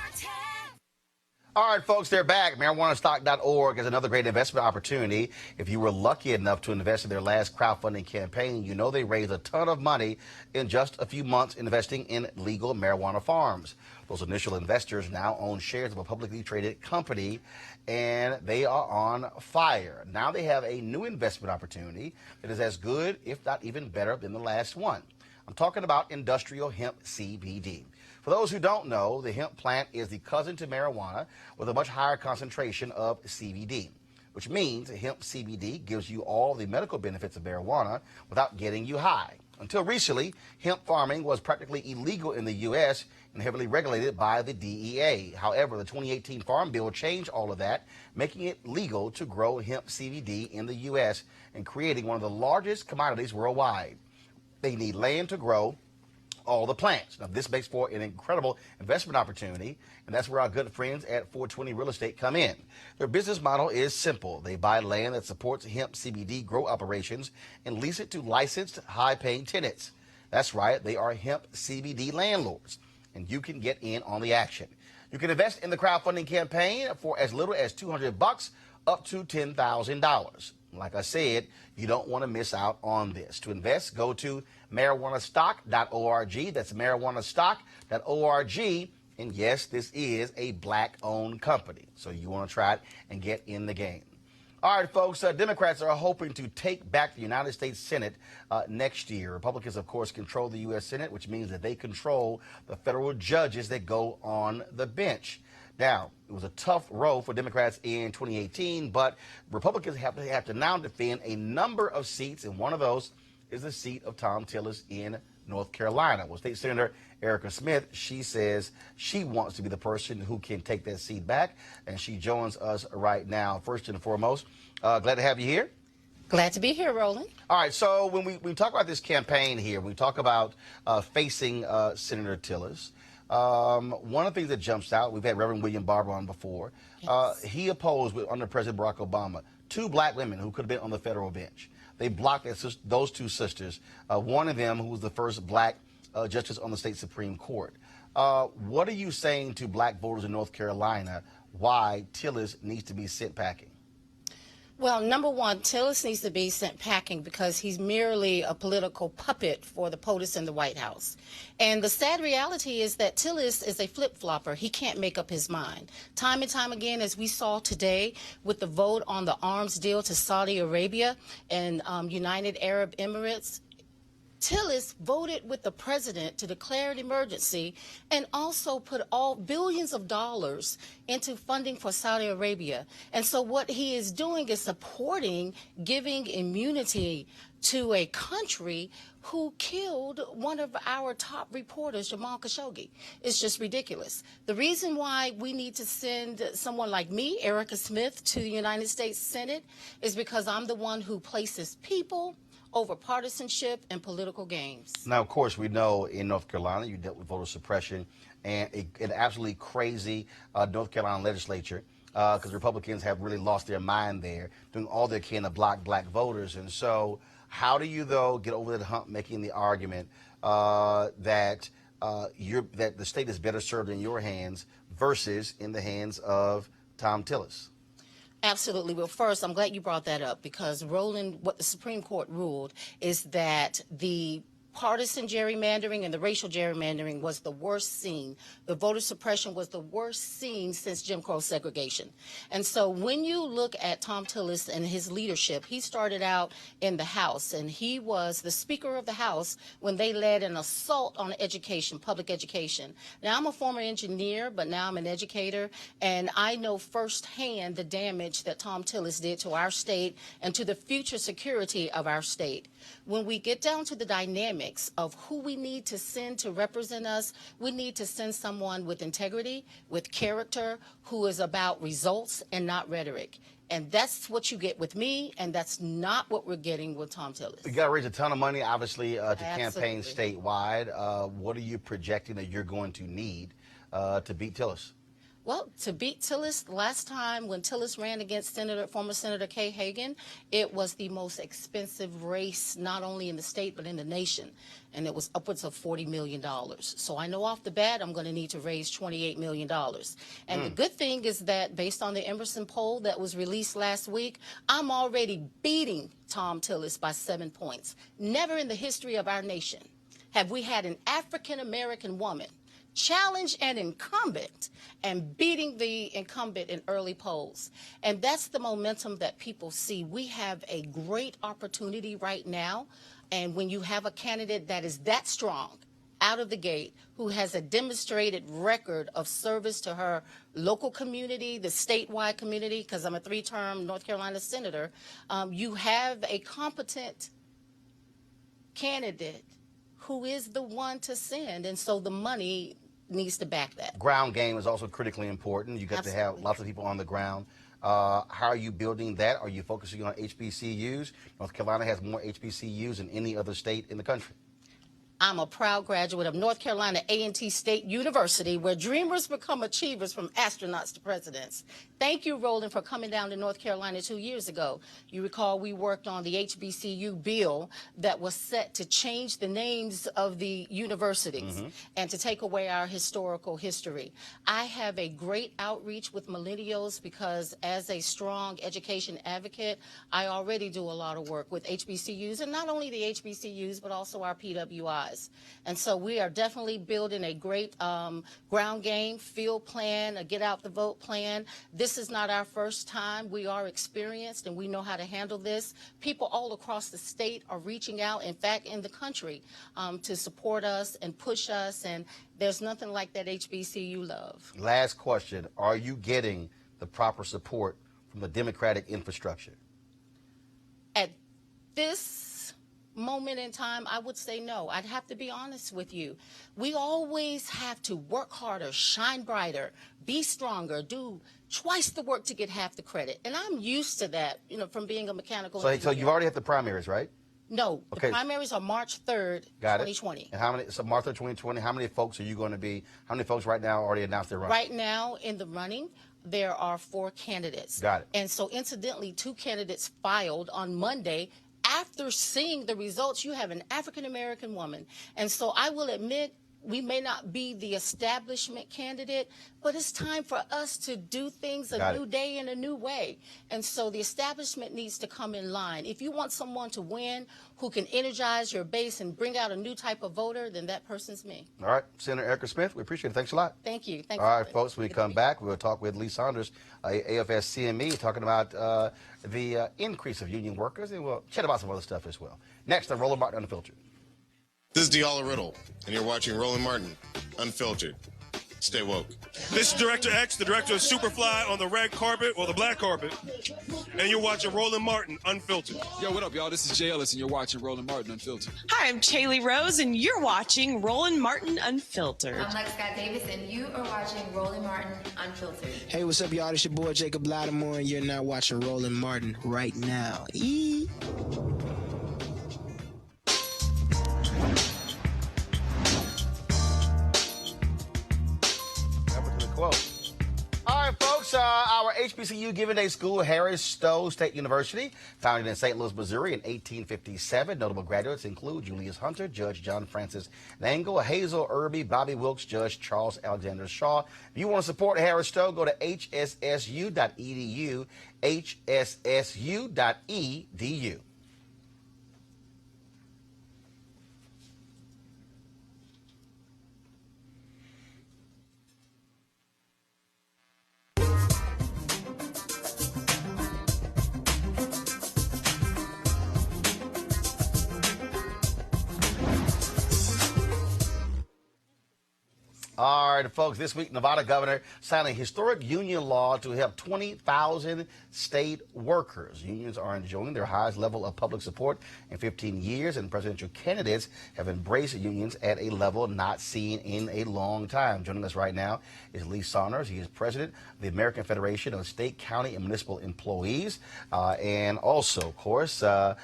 All right, folks, they're back. MarijuanaStock.org is another great investment opportunity. If you were lucky enough to invest in their last crowdfunding campaign, you know they raised a ton of money in just a few months investing in legal marijuana farms. Those initial investors now own shares of a publicly traded company, and they are on fire. Now they have a new investment opportunity that is as good, if not even better, than the last one. I'm talking about industrial hemp CBD. For those who don't know, the hemp plant is the cousin to marijuana with a much higher concentration of CBD, which means hemp CBD gives you all the medical benefits of marijuana without getting you high. Until recently, hemp farming was practically illegal in the U.S. and heavily regulated by the DEA. However, the 2018 Farm Bill changed all of that, making it legal to grow hemp CBD in the U.S. and creating one of the largest commodities worldwide. They need land to grow, all the plants. Now, this makes for an incredible investment opportunity, and that's where our good friends at 420 Real Estate come in. Their business model is simple. They buy land that supports hemp CBD grow operations and lease it to licensed, high-paying tenants. That's right, they are hemp CBD landlords, and you can get in on the action. You can invest in the crowdfunding campaign for as little as $200 up to $10,000. Like I said, you don't want to miss out on this. To invest, go to marijuanastock.org. That's marijuanastock.org. And yes, this is a black-owned company, so you want to try it and get in the game. All right, folks, Democrats are hoping to take back the United States Senate next year. Republicans, of course, control the U.S. Senate, which means that they control the federal judges that go on the bench. Now, it was a tough road for Democrats in 2018, but Republicans have to now defend a number of seats, and one of those is the seat of Tom Tillis in North Carolina. Well, State Senator Erica Smith, she says she wants to be the person who can take that seat back, and she joins us right now. First and foremost, glad to have you here. Glad to be here, Roland. All right, so when we talk about this campaign here, we talk about facing Senator Tillis. One of the things that jumps out, we've had Reverend William Barber on before. Yes. He opposed, under President Barack Obama, 2 black women who could have been on the federal bench. They blocked those 2 sisters, one of them who was the first black justice on the state Supreme Court. What are you saying to black voters in North Carolina why Tillis needs to be sent packing? Well, number one, Tillis needs to be sent packing because he's merely a political puppet for the POTUS in the White House. And the sad reality is that Tillis is a flip-flopper. He can't make up his mind. Time and time again, as we saw today with the vote on the arms deal to Saudi Arabia and United Arab Emirates, Tillis voted with the president to declare an emergency and also put all billions of dollars into funding for Saudi Arabia. And so what he is doing is supporting giving immunity to a country who killed one of our top reporters, Jamal Khashoggi. It's just ridiculous. The reason why we need to send someone like me, Erica Smith, to the United States Senate is because I'm the one who places people over partisanship and political games. Now, of course, we know in North Carolina you dealt with voter suppression and an absolutely crazy North Carolina legislature because Republicans have really lost their mind there, doing all they can to block black voters. And so how do you, though, get over that hump making the argument that the state is better served in your hands versus in the hands of Tom Tillis? Absolutely. Well, first, I'm glad you brought that up because, Roland, what the Supreme Court ruled is that the partisan gerrymandering and the racial gerrymandering was the worst seen. The voter suppression was the worst seen since Jim Crow segregation. And so when you look at Tom Tillis and his leadership, he started out in the House, and he was the Speaker of the House when they led an assault on education, public education. Now, I'm a former engineer, but now I'm an educator, and I know firsthand the damage that Tom Tillis did to our state and to the future security of our state. When we get down to the dynamics of who we need to send to represent us, we need to send someone with integrity, with character, who is about results and not rhetoric. And that's what you get with me, and that's not what we're getting with Tom Tillis. You got to raise a ton of money, obviously, to campaign statewide. What are you projecting that you're going to need to beat Tillis? Well, to beat Tillis, last time when Tillis ran against former Senator Kay Hagan, it was the most expensive race, not only in the state, but in the nation. And it was upwards of $40 million. So I know off the bat, I'm going to need to raise $28 million. And the good thing is that based on the Emerson poll that was released last week, I'm already beating Tom Tillis by 7 points. Never in the history of our nation have we had an African-American woman challenge an incumbent and beating the incumbent in early polls. And that's the momentum that people see. We have a great opportunity right now. And when you have a candidate that is that strong out of the gate, who has a demonstrated record of service to her local community, the statewide community, because I'm a 3-term North Carolina senator, you have a competent candidate who is the one to send. And so the money needs to back that. Ground game is also critically important. You got to have lots of people on the ground. How are you building that? Are you focusing on HBCUs? North Carolina has more HBCUs than any other state in the country. I'm a proud graduate of North Carolina A&T State University, where dreamers become achievers from astronauts to presidents. Thank you, Roland, for coming down to North Carolina 2 years ago. You recall we worked on the HBCU bill that was set to change the names of the universities and to take away our historical history. I have a great outreach with millennials because as a strong education advocate, I already do a lot of work with HBCUs, and not only the HBCUs, but also our PWIs. And so we are definitely building a great ground game, field plan, a get out the vote plan. This is not our first time. We are experienced and we know how to handle this. People all across the state are reaching out, in fact, in the country, to support us and push us, and there's nothing like that HBCU love. Last question. Are you getting the proper support from the Democratic infrastructure? At this moment in time, I would say no. I'd have to be honest with you. We always have to work harder, shine brighter, be stronger, do twice the work to get half the credit. And I'm used to that, you know, from being a mechanical engineer. So you've already had the primaries, right? No, Okay. the primaries are March 3rd, Got 2020. it. And how many? So Martha 2020. How many folks are you going to be? How many folks right now already announced their running? Right now in the running, there are 4 candidates. Got it. And so incidentally, 2 candidates filed on Monday. After seeing the results, you have an African-American woman. And so I will admit, we may not be the establishment candidate, but it's time for us to do things a new day in a new way. And so the establishment needs to come in line. If you want someone to win who can energize your base and bring out a new type of voter, then that person's me. All right, Senator Erica Smith, we appreciate it. Thanks a lot. Thank you. All right, folks, when we come back, we'll talk with Lee Saunders, AFS CME, talking about the increase of union workers, and we'll chat about some other stuff as well. Next on Roland Martin Unfiltered. This is Diala Riddle, and you're watching Roland Martin, Unfiltered. Stay woke. This is Director X, the director of Superfly on the red carpet or the black carpet, and you're watching Roland Martin, Unfiltered. Yo, what up, y'all? This is Jay Ellis, and you're watching Roland Martin, Unfiltered. Hi, I'm Chaley Rose, and you're watching Roland Martin, Unfiltered. I'm Lex Scott Davis, and you are watching Roland Martin, Unfiltered. Hey, what's up, y'all? It's your boy Jacob Lattimore, and you're now watching Roland Martin right now. All right, folks, our HBCU Giving Day School, Harris Stowe State University, founded in St. Louis, Missouri in 1857. Notable graduates include Julius Hunter, Judge John Francis Nangle, Hazel Irby, Bobby Wilkes, Judge Charles Alexander Shaw. If you want to support Harris Stowe, go to hssu.edu, hssu.edu. All right, folks, this week, Nevada governor signed a historic union law to help 20,000 state workers. Unions are enjoying their highest level of public support in 15 years, and presidential candidates have embraced unions at a level not seen in a long time. Joining us right now is Lee Saunders. He is president of the American Federation of State, County, and Municipal Employees, and also, of course, a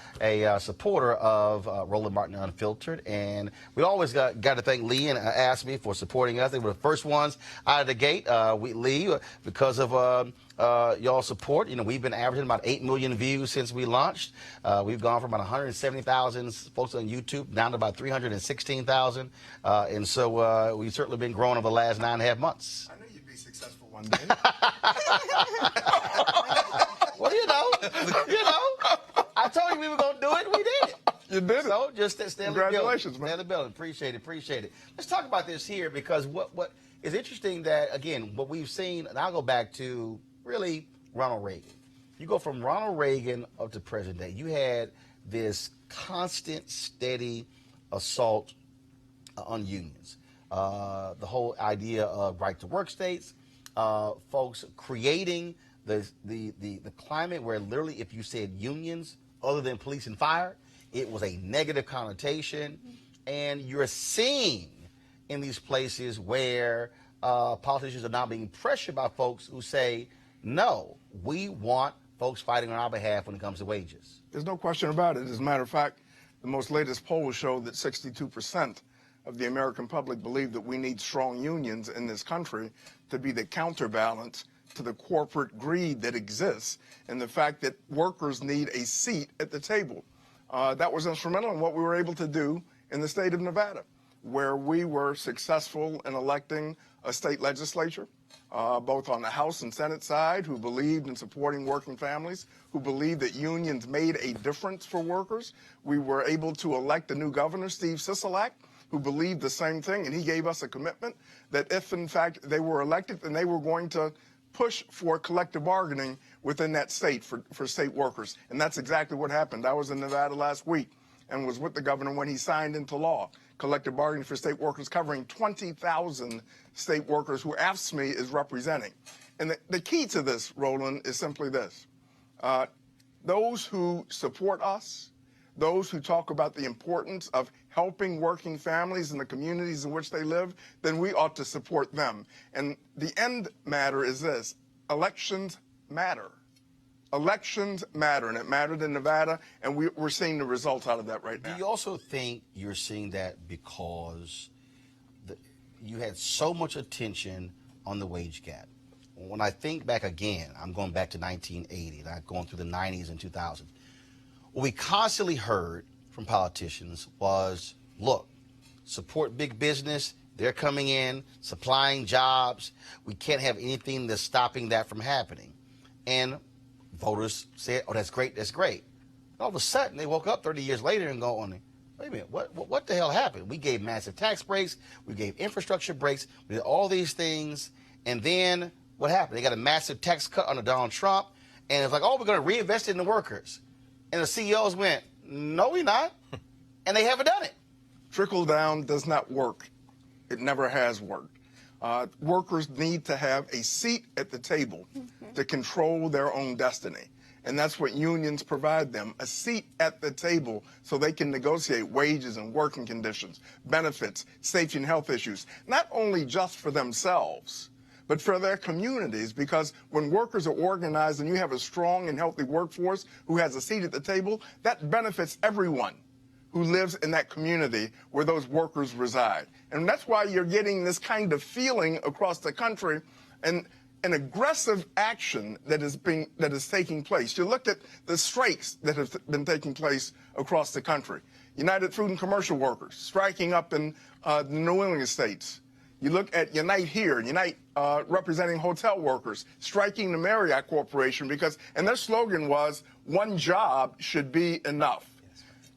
supporter of Roland Martin Unfiltered. And we always got to thank Lee and ASME for supporting us. They were the first ones out of the gate. Lee, because of y'all support, you know, we've been averaging about 8 million views since we launched. We've gone from about 170,000 folks on YouTube down to about 316,000. And so we've certainly been growing over the last 9.5 months. I knew you'd be successful one day. Well, you know, I told you we were going to do it. We did it. You did it. So just stay in the building. Congratulations, man. Stay in the building. Appreciate it. Let's talk about this here, because what is interesting that, again, what we've seen, and I'll go back to really Ronald Reagan. You go from Ronald Reagan up to present day. You had this constant, steady assault on unions. The whole idea of right-to-work states, folks creating the climate where literally if you said unions other than police and fire, it was a negative connotation. And you're seeing in these places where politicians are now being pressured by folks who say, no, we want folks fighting on our behalf when it comes to wages. There's no question about it. As a matter of fact, the most latest polls show that 62% of the American public believe that we need strong unions in this country to be the counterbalance to the corporate greed that exists and the fact that workers need a seat at the table. That was instrumental in what we were able to do in the state of Nevada, where we were successful in electing a state legislature, both on the House and Senate side, who believed in supporting working families, who believed that unions made a difference for workers. We were able to elect a new governor, Steve Sisolak, who believed the same thing, and he gave us a commitment that if, in fact, they were elected, then they were going to push for collective bargaining within that state for state workers. And that's exactly what happened. I was in Nevada last week and was with the governor when he signed into law collective bargaining for state workers, covering 20,000 state workers who AFSCME is representing. And the key to this, Roland, is simply this. Those who support us, those who talk about the importance of helping working families in the communities in which they live, then we ought to support them. And the end matter is this: elections matter. Elections matter, and it mattered in Nevada, and we're seeing the results out of that right now. Do you also think you're seeing that because you had so much attention on the wage gap? When I think back again, I'm going back to 1980, not going through the 90s and 2000s. What we constantly heard from politicians was, look, support big business. They're coming in, supplying jobs. We can't have anything that's stopping that from happening. And voters said, oh, that's great, that's great. All of a sudden, they woke up 30 years later and go, wait a minute, what the hell happened? We gave massive tax breaks. We gave infrastructure breaks. We did all these things. And then what happened? They got a massive tax cut under Donald Trump. And it's like, oh, we're going to reinvest it in the workers. And the CEOs went, no, we're not. And they haven't done it. Trickle down does not work. It never has worked. Workers need to have a seat at the table to control their own destiny. And that's what unions provide them, a seat at the table so they can negotiate wages and working conditions, benefits, safety and health issues, not only just for themselves, but for their communities, because when workers are organized and you have a strong and healthy workforce who has a seat at the table, that benefits everyone who lives in that community where those workers reside. And that's why you're getting this kind of feeling across the country and an aggressive action that is taking place. You look at the strikes that have been taking place across the country. United Fruit and Commercial Workers striking up in the New England states. You look at Unite here, Unite representing hotel workers, striking the Marriott Corporation and their slogan was, one job should be enough.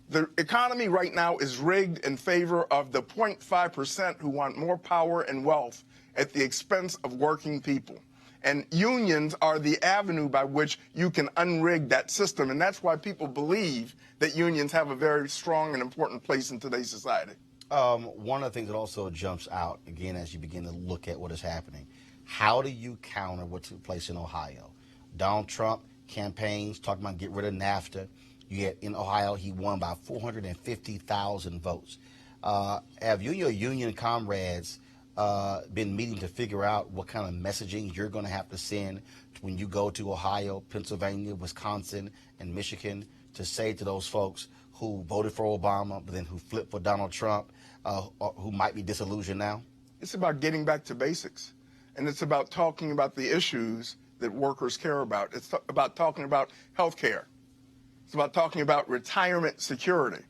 The economy right now is rigged in favor of the 0.5% who want more power and wealth at the expense of working people. And unions are the avenue by which you can unrig that system. And that's why people believe that unions have a very strong and important place in today's society. One of the things that also jumps out, again, as you begin to look at what is happening, how do you counter what took place in Ohio? Donald Trump campaigns talking about get rid of NAFTA. Yet in Ohio, he won by 450,000 votes. Have you and your union comrades been meeting to figure out what kind of messaging you're going to have to send when you go to Ohio, Pennsylvania, Wisconsin, and Michigan to say to those folks who voted for Obama, but then who flipped for Donald Trump, who might be disillusioned now? It's about getting back to basics. And it's about talking about the issues that workers care about. It's about talking about health care. It's about talking about retirement security.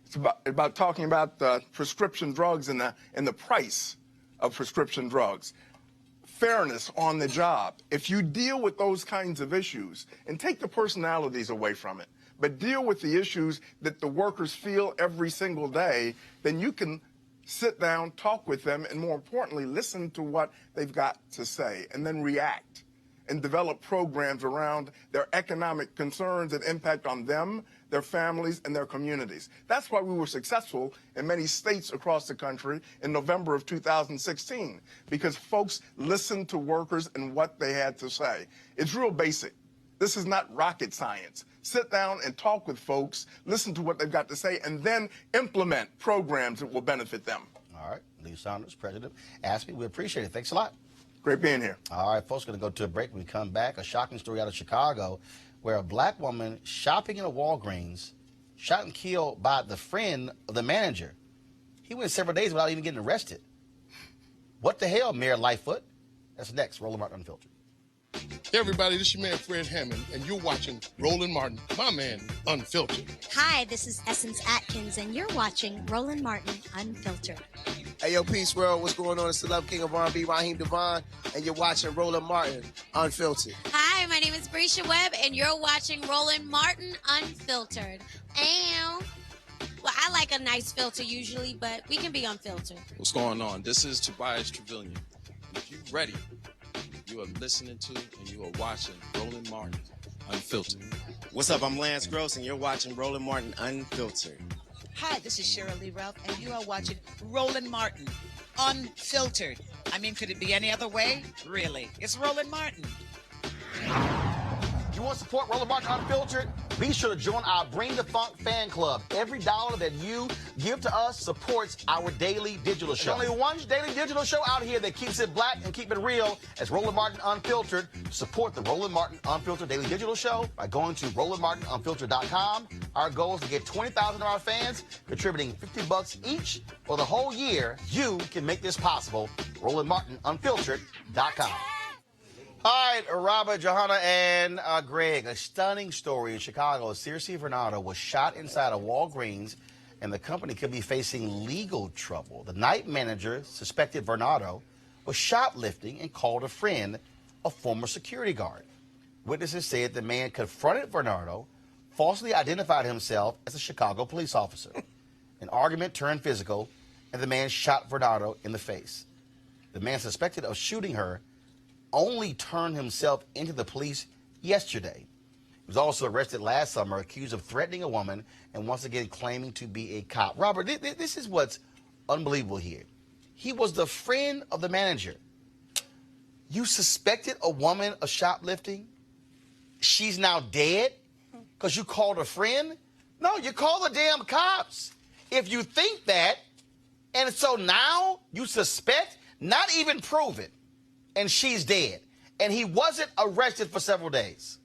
It's about talking about prescription drugs and the price of prescription drugs. Fairness on the job. If you deal with those kinds of issues and take the personalities away from it, but deal with the issues that the workers feel every single day, then you can sit down, talk with them, and more importantly, listen to what they've got to say, and then react and develop programs around their economic concerns that impact on them, their families, and their communities. That's why we were successful in many states across the country in November of 2016, because folks listened to workers and what they had to say. It's real basic. This is not rocket science. Sit down and talk with folks, listen to what they've got to say, and then implement programs that will benefit them. All right. Lee Saunders, President AFSCME, we appreciate it. Thanks a lot. Great being here. All right, folks, going to go to a break. When we come back, a shocking story out of Chicago where a black woman shopping in a Walgreens shot and killed by the friend of the manager. He He went several days without even getting arrested. What the hell, Mayor Lightfoot? That's next. Roland Martin Unfiltered. Hey everybody, this is your man Fred Hammond, and you're watching Roland Martin, my man, Unfiltered. Hi, this is Essence Atkins, and you're watching Roland Martin Unfiltered. Hey, yo, Peace World, what's going on? It's the Love King of R&B, Raheem Devon, and you're watching Roland Martin Unfiltered. Hi, my name is Brescia Webb, and you're watching Roland Martin Unfiltered. And, well, I like a nice filter usually, but we can be unfiltered. What's going on? This is Tobias Trevelyan. If you're ready, you are listening to and you are watching Roland Martin Unfiltered. What's up? I'm Lance Gross, and you're watching Roland Martin Unfiltered. Hi, this is Cheryl Lee Ralph, and you are watching Roland Martin Unfiltered. I mean, could it be any other way? Really? It's Roland Martin. You want to support Roland Martin Unfiltered? Be sure to join our Bring the Funk fan club. Every dollar that you give to us supports our daily digital show. There's only one daily digital show out here that keeps it black and keep it real. As Roland Martin Unfiltered. Support the Roland Martin Unfiltered daily digital show by going to RolandMartinUnfiltered.com. Our goal is to get 20,000 of our fans contributing $50 each for the whole year. You can make this possible. RolandMartinUnfiltered.com. All right, Robert, Johanna, and Greg, a stunning story in Chicago. Circe Bernardo was shot inside a Walgreens, and the company could be facing legal trouble. The night manager suspected Bernardo was shoplifting and called a friend, a former security guard. Witnesses said the man confronted Bernardo, falsely identified himself as a Chicago police officer. An argument turned physical, and the man shot Bernardo in the face. The man suspected of shooting her only turned himself into the police yesterday. He was also arrested last summer, accused of threatening a woman and once again claiming to be a cop. Robert, this is what's unbelievable here. He was the friend of the manager. You suspected a woman of shoplifting? She's now dead because you called a friend? No, you call the damn cops. If you think that, and so now you suspect, not even prove it, and she's dead. And he wasn't arrested for several days.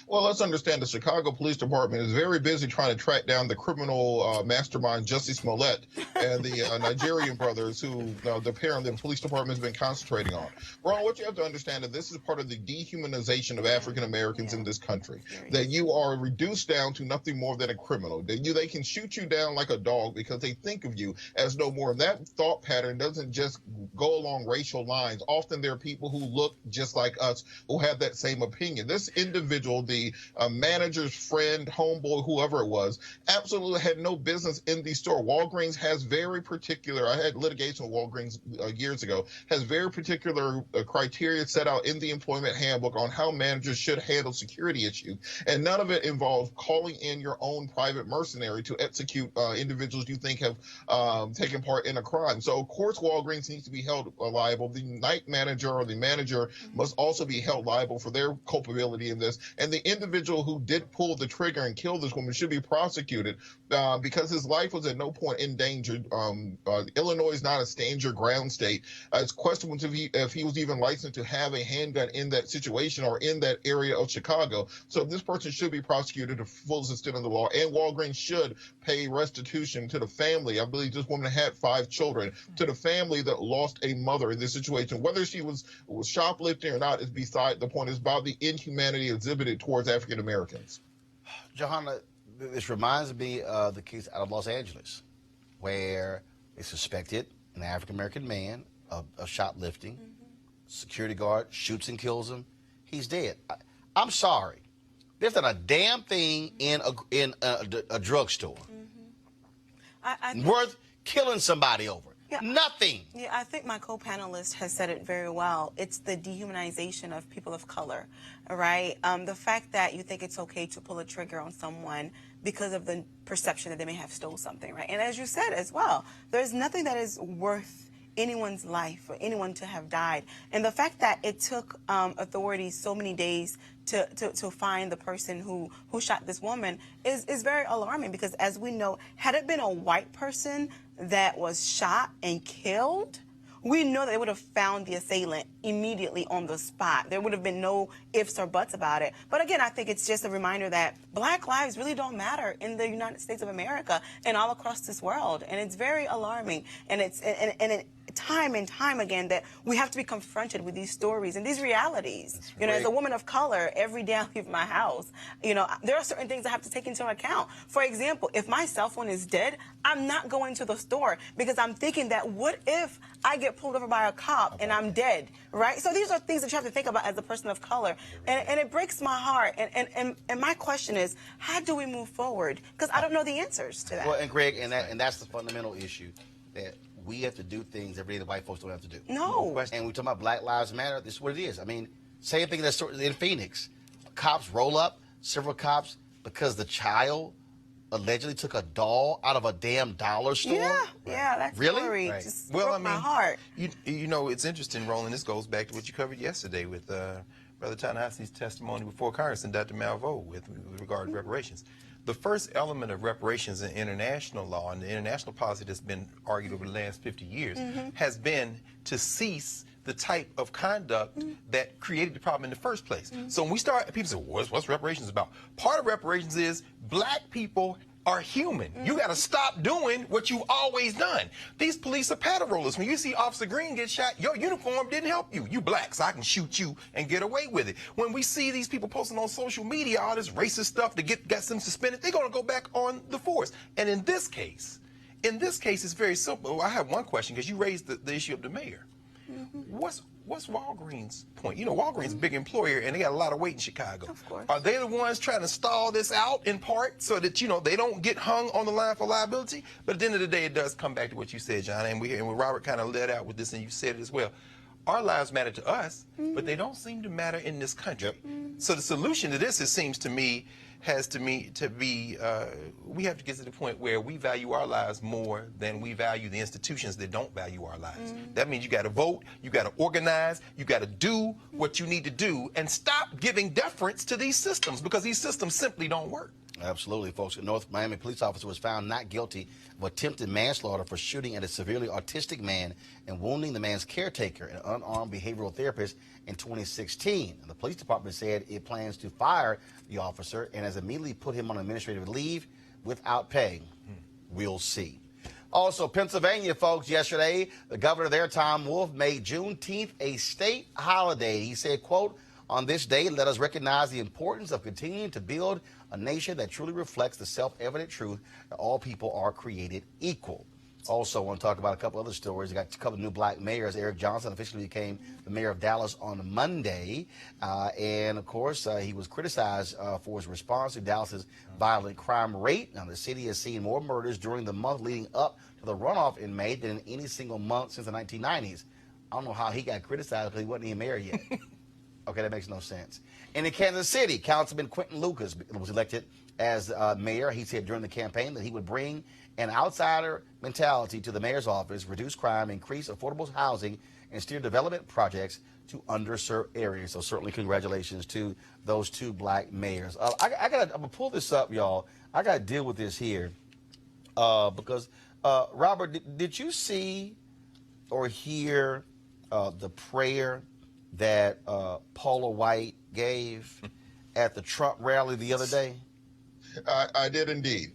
Well, let's understand the Chicago Police Department is very busy trying to track down the criminal mastermind Jussie Smollett and the Nigerian brothers who apparently the police department has been concentrating on. Ron, what you have to understand is this is part of the dehumanization of African Americans in this country. That you are reduced down to nothing more than a criminal. That they can shoot you down like a dog because they think of you as no more. That thought pattern doesn't just go along racial lines. Often there are people who look just like us who have that same opinion. This individual, the manager's friend, homeboy, whoever it was, absolutely had no business in the store. Walgreens has very particular, I had litigation with Walgreens years ago, has very particular criteria set out in the employment handbook on how managers should handle security issues. And none of it involves calling in your own private mercenary to execute individuals you think have taken part in a crime. So, of course, Walgreens needs to be held liable. The night manager or the manager must also be held liable for their culpability in this. And the individual who did pull the trigger and kill this woman should be prosecuted because his life was at no point endangered. Illinois is not a stand your ground state. It's questionable if he was even licensed to have a handgun in that situation or in that area of Chicago. So this person should be prosecuted to full extent of the law, and Walgreens should pay restitution to the family. I believe this woman had 5 children, to the family that lost a mother in this situation. Whether she was shoplifting or not is beside the point. It's about the inhumanity exhibited towards African Americans. Johanna, this reminds me of the case out of Los Angeles, where they suspected an African American man of shoplifting. Security guard shoots and kills him. He's dead. I'm sorry. There's not a damn thing in a drugstore worth killing somebody over. Yeah, nothing. Yeah, I think my co-panelist has said it very well. It's the dehumanization of people of color, right? The fact that you think it's okay to pull a trigger on someone because of the perception that they may have stole something, right? And as you said as well, there's nothing that is worth anyone's life or anyone to have died. And the fact that it took authorities so many days to find the person who shot this woman is very alarming, because as we know, had it been a white person that was shot and killed, we know that they would have found the assailant immediately on the spot. There would have been no ifs or buts about it. But again, I think it's just a reminder that Black lives really don't matter in the United States of America and all across this world. And it's very alarming. And it's time and time again that we have to be confronted with these stories and these realities. You know, as a woman of color, every day I leave my house, you know, there are certain things I have to take into account. For example, if my cell phone is dead, I'm not going to the store because I'm thinking that what if I get pulled over by a cop and I'm dead, right? So these are things that you have to think about as a person of color. And it breaks my heart. And my question is, how do we move forward? Because I don't know the answers to that. Well, and Greg, and that's the fundamental issue, that we have to do things every day that white folks don't have to do. No. And we talk about Black Lives Matter. This is what it is. I mean, same thing that's in Phoenix. Cops roll up, several cops, because the child allegedly took a doll out of a damn dollar store. Yeah, that's really? story just broke my heart. You know, it's interesting, Roland. This goes back to what you covered yesterday with Brother Ta-Nehisi's testimony before Congress and Dr. Malveaux with regard to reparations. The first element of reparations in international law and the international policy that's been argued over the last 50 years has been to cease the type of conduct that created the problem in the first place. So when we start, people say, well, what's reparations about? Part of reparations is Black people are human. You got to stop doing what you've always done. These police are paddle rollers. When you see Officer Green get shot, your uniform didn't help you. You Black, so I can shoot you and get away with it. When we see these people posting on social media all this racist stuff to get them suspended, they're going to go back on the force. And in this case, it's very simple. I have one question, because you raised the issue of the mayor. What's Walgreens' point? You know, Walgreens is a big employer, and they got a lot of weight in Chicago. Of course. Are they the ones trying to stall this out in part so that, you know, they don't get hung on the line for liability? But at the end of the day, it does come back to what you said, John, and Robert kind of led out with this, and you said it as well. Our lives matter to us, but they don't seem to matter in this country. So the solution to this, it seems to me, has to be we have to get to the point where we value our lives more than we value the institutions that don't value our lives. That means you got to vote, you got to organize, you got to do what you need to do, and stop giving deference to these systems, because these systems simply don't work. Absolutely, folks. A North Miami police officer was found not guilty of attempted manslaughter for shooting at a severely autistic man and wounding the man's caretaker, an unarmed behavioral therapist, in 2016. And the police department said it plans to fire the officer and has immediately put him on administrative leave without pay. We'll see. Also, Pennsylvania, folks, yesterday, the governor there, Tom Wolf, made Juneteenth a state holiday. He said, quote, "On this day, let us recognize the importance of continuing to build a nation that truly reflects the self-evident truth that all people are created equal." Also, I want to talk about a couple other stories. We got a couple of new Black mayors. Eric Johnson officially became the mayor of Dallas on Monday. And, of course, he was criticized for his response to Dallas's violent crime rate. Now, the city has seen more murders during the month leading up to the runoff in May than in any single month since the 1990s. I don't know how he got criticized because he wasn't even mayor yet. Okay, that makes no sense. And in Kansas City, Councilman Quentin Lucas was elected as mayor. He said during the campaign that he would bring an outsider mentality to the mayor's office, reduce crime, increase affordable housing, and steer development projects to underserved areas. So certainly congratulations to those two Black mayors. I'm gonna pull this up, y'all. I gotta deal with this here because Robert, did you see or hear the prayer that Paula White gave at the Trump rally the other day? I did indeed.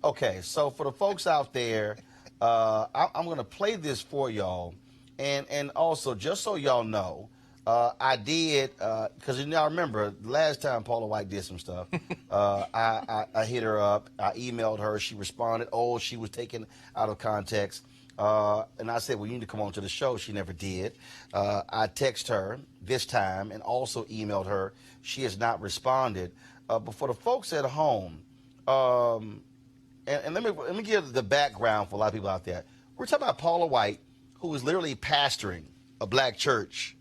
Okay, so for the folks out there, I'm going to play this for y'all. And also, just so y'all know, I did, because you know, I remember last time Paula White did some stuff, I hit her up, I emailed her, she responded, she was taken out of context. And I said, well, you need to come on to the show. She never did. I texted her this time and also emailed her. She has not responded. But for the folks at home, and let me give the background for a lot of people out there. We're talking about Paula White, who is literally pastoring a Black church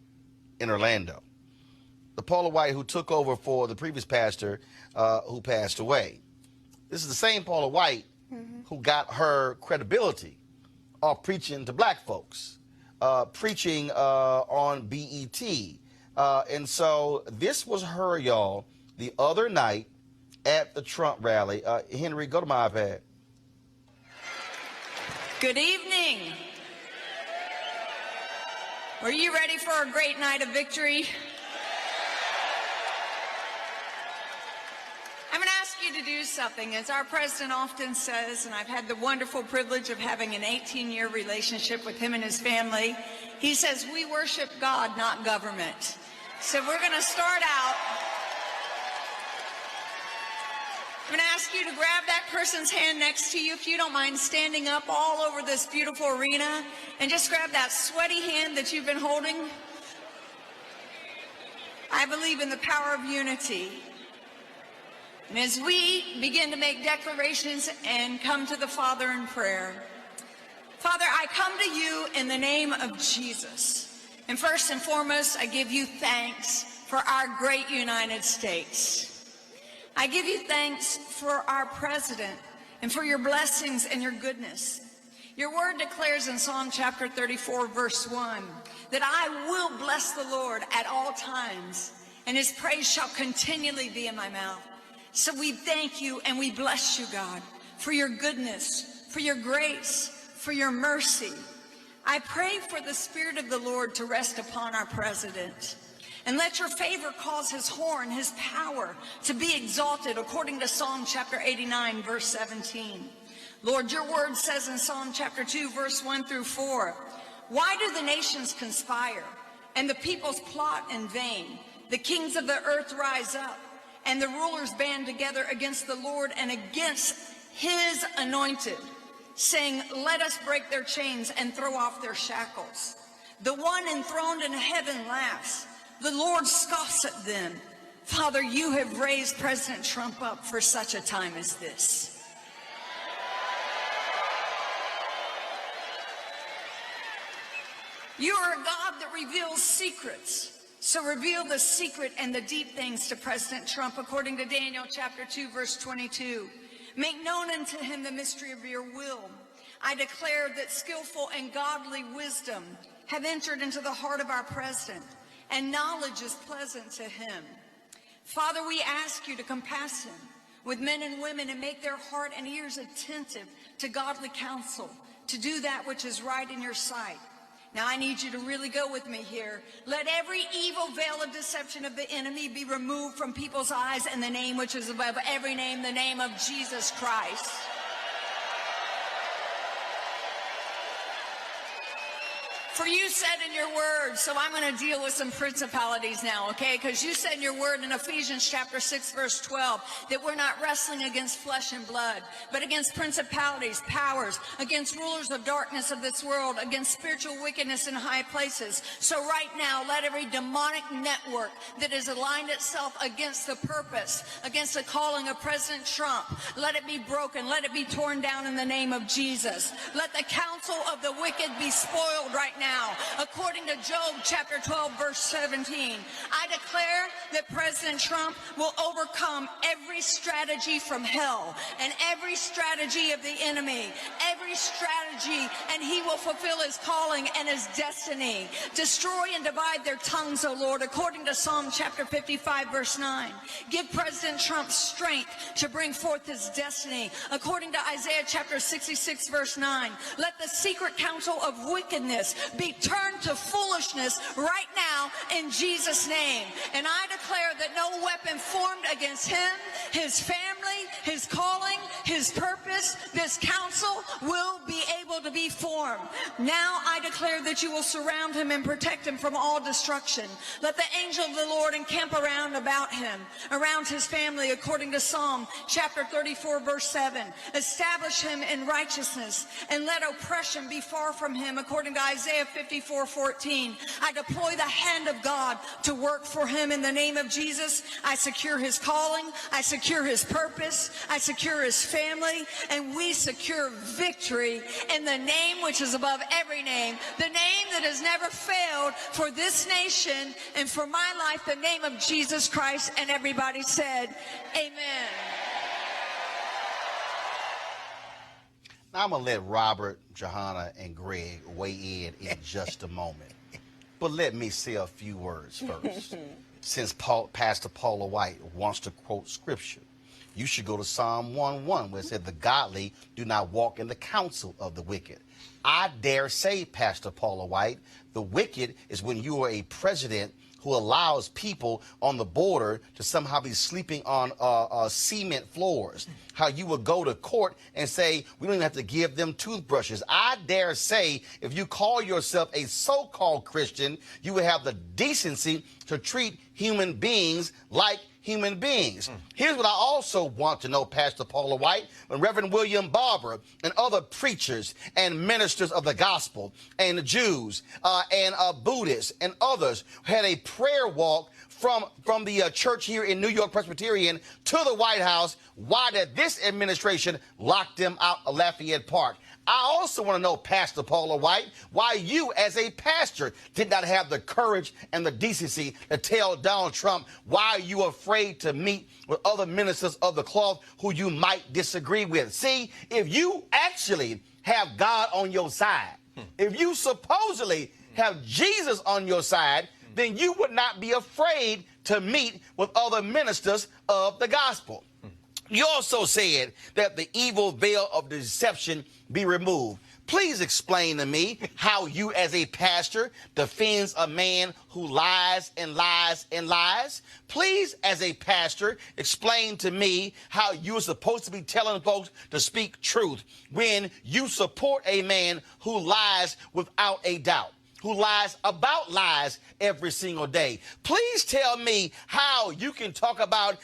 in Orlando. The Paula White who took over for the previous pastor who passed away. This is the same Paula White who got her credibility off preaching to Black folks, preaching on BET. And so this was her, y'all, the other night at the Trump rally. Henry, go to my iPad. Good evening. Are you ready for a great night of victory? I'm going to ask you to do something. As our president often says, and I've had the wonderful privilege of having an 18-year relationship with him and his family, he says, we worship God, not government. So we're going to start out. I'm going to ask you to grab that person's hand next to you, if you don't mind standing up all over this beautiful arena, and just grab that sweaty hand that you've been holding. I believe in the power of unity. And as we begin to make declarations and come to the Father in prayer, Father, I come to you in the name of Jesus. And first and foremost, I give you thanks for our great United States. I give you thanks for our president and for your blessings and your goodness. Your word declares in Psalm chapter 34, verse 1, that I will bless the Lord at all times, and his praise shall continually be in my mouth. So we thank you and we bless you, God, for your goodness, for your grace, for your mercy. I pray for the Spirit of the Lord to rest upon our president. And let your favor cause his horn, his power, to be exalted, according to Psalm chapter 89, verse 17. Lord, your word says in Psalm chapter 2, verse 1 through 4, why do the nations conspire and the peoples plot in vain? The kings of the earth rise up, and the rulers band together against the Lord and against his anointed, saying, let us break their chains and throw off their shackles. The one enthroned in heaven laughs. The Lord scoffs at them. Father, you have raised President Trump up for such a time as this. You are a God that reveals secrets. So reveal the secret and the deep things to President Trump, according to Daniel chapter 2, verse 22. Make known unto him the mystery of your will. I declare that skillful and godly wisdom have entered into the heart of our president, and knowledge is pleasant to him. Father, we ask you to compass him with men and women and make their heart and ears attentive to godly counsel, to do that which is right in your sight. Now I need you to really go with me here. Let every evil veil of deception of the enemy be removed from people's eyes in the name which is above every name, the name of Jesus Christ. For you said in your word, so I'm going to deal with some principalities now, okay? Because you said in your word in Ephesians chapter 6, verse 12, that we're not wrestling against flesh and blood, but against principalities, powers, against rulers of darkness of this world, against spiritual wickedness in high places. So right now, let every demonic network that has aligned itself against the purpose, against the calling of President Trump, let it be broken, let it be torn down in the name of Jesus. Let the counsel of the wicked be spoiled right now. According to Job chapter 12, verse 17, I declare that President Trump will overcome every strategy from hell and every strategy of the enemy, every strategy, and he will fulfill his calling and his destiny. Destroy and divide their tongues, O Lord, according to Psalm chapter 55, verse 9. Give President Trump strength to bring forth his destiny, according to Isaiah chapter 66, verse 9. Let the secret counsel of wickedness be turned to foolishness right now in Jesus' name. And I declare that no weapon formed against him, his family, his calling, his purpose, this counsel will be able to be formed. Now I declare that you will surround him and protect him from all destruction. Let the angel of the Lord encamp around about him, around his family, according to Psalm chapter 34, verse 7. Establish him in righteousness and let oppression be far from him, according to Isaiah 54:14. I deploy the hand of God to work for him in the name of Jesus. I secure his calling. I secure his purpose. I secure his family. And we secure victory in the name which is above every name, the name that has never failed for this nation and for my life, the name of Jesus Christ. And everybody said, amen. Now I'm going to let Robert, Johanna, and Greg weigh in just a moment. But let me say a few words first. Since Pastor Paula White wants to quote scripture, you should go to Psalm 1:1, where it said, the godly do not walk in the counsel of the wicked, I dare say, Pastor Paula White, the wicked is when you are a president who allows people on the border to somehow be sleeping on cement floors. How you would go to court and say, we don't even have to give them toothbrushes. I dare say, if you call yourself a so-called Christian, you would have the decency to treat human beings like human beings. Here's what I also want to know, Pastor Paula White. When Reverend William Barber and other preachers and ministers of the gospel and the Jews and Buddhists and others had a prayer walk from the church here in New York Presbyterian to the White House, why did this administration lock them out of Lafayette Park? I also want to know, Pastor Paula White, why you as a pastor did not have the courage and the decency to tell Donald Trump why you are afraid to meet with other ministers of the cloth who you might disagree with. See, if you actually have God on your side, if you supposedly have Jesus on your side, then you would not be afraid to meet with other ministers of the gospel. You also said that the evil veil of deception be removed. Please explain to me how you as a pastor defends a man who lies and lies and lies. Please, as a pastor, explain to me how you're supposed to be telling folks to speak truth when you support a man who lies without a doubt, who lies about lies every single day. Please tell me how you can talk about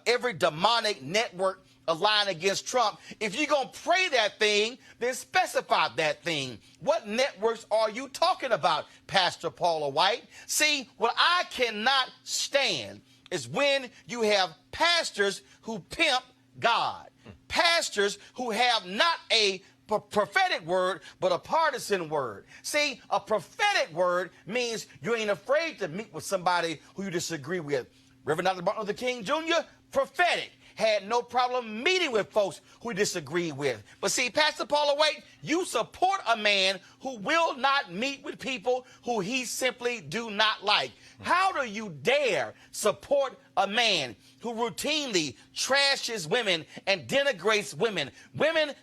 every demonic network aligned against Trump. If you're going to pray that thing, then specify that thing. What networks are you talking about, Pastor Paula White? See, what I cannot stand is when you have pastors who pimp God, pastors who have not a prophetic word, but a partisan word. See, a prophetic word means you ain't afraid to meet with somebody who you disagree with. Reverend Dr. Martin Luther King Jr., prophetic, had no problem meeting with folks who disagree with. But see, Pastor Paula White, you support a man who will not meet with people who he simply do not like. How do you dare support a man who routinely trashes women and denigrates women,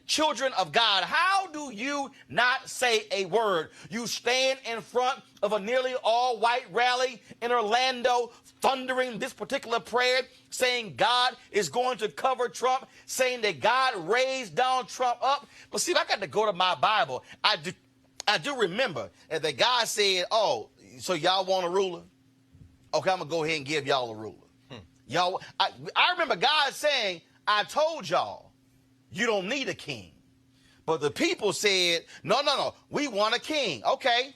children of God? How do you not say a word? You stand in front of a nearly all-white rally in Orlando, thundering this particular prayer, saying God is going to cover Trump, saying that God raised Donald Trump up. But see, if I got to go to my Bible, I do remember that God said, oh, so y'all want a ruler? Okay, I'm going to go ahead and give y'all a ruler. Y'all, I remember God saying, I told y'all, you don't need a king. But the people said, no, we want a king. Okay,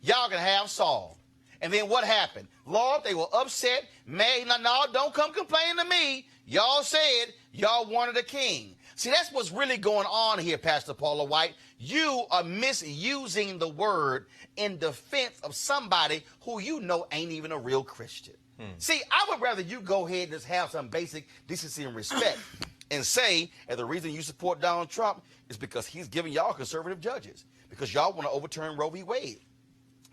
y'all can have Saul. And then what happened? Lord, they were upset. Man, no, don't come complain to me. Y'all said y'all wanted a king. See, that's what's really going on here, Pastor Paula White. You are misusing the word in defense of somebody who you know ain't even a real Christian. See, I would rather you go ahead and just have some basic decency and respect and say, and the reason you support Donald Trump is because he's giving y'all conservative judges, because y'all want to overturn Roe v. Wade.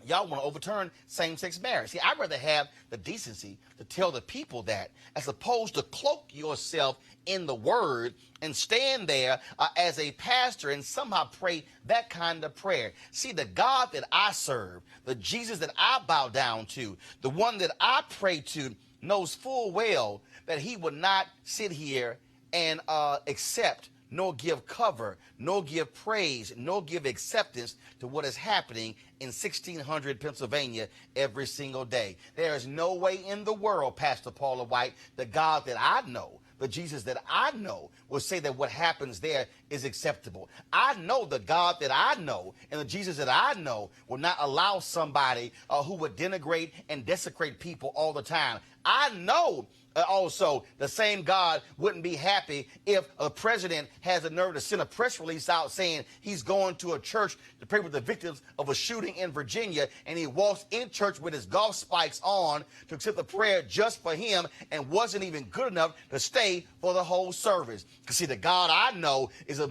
Y'all want to overturn same-sex marriage. See, I'd rather have the decency to tell the people that, as opposed to cloak yourself in the word and stand there as a pastor and somehow pray that kind of prayer. See, the God that I serve, the Jesus that I bow down to, the one that I pray to, knows full well that he would not sit here and accept nor give cover, nor give praise, nor give acceptance to what is happening in 1600 Pennsylvania every single day. There is no way in the world, Pastor Paula White, the God that I know, the Jesus that I know, will say that what happens there is acceptable. I know the God that I know and the Jesus that I know will not allow somebody who would denigrate and desecrate people all the time. I know also the same God wouldn't be happy if a president has the nerve to send a press release out saying he's going to a church to pray with the victims of a shooting in Virginia, and he walks in church with his golf spikes on to accept the prayer just for him and wasn't even good enough to stay for the whole service. Because see, the God I know is a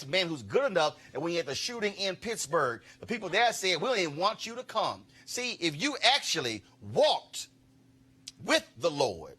man who's good enough that when he had the shooting in Pittsburgh, the people there said, we don't even want you to come. See, if you actually walked with the Lord,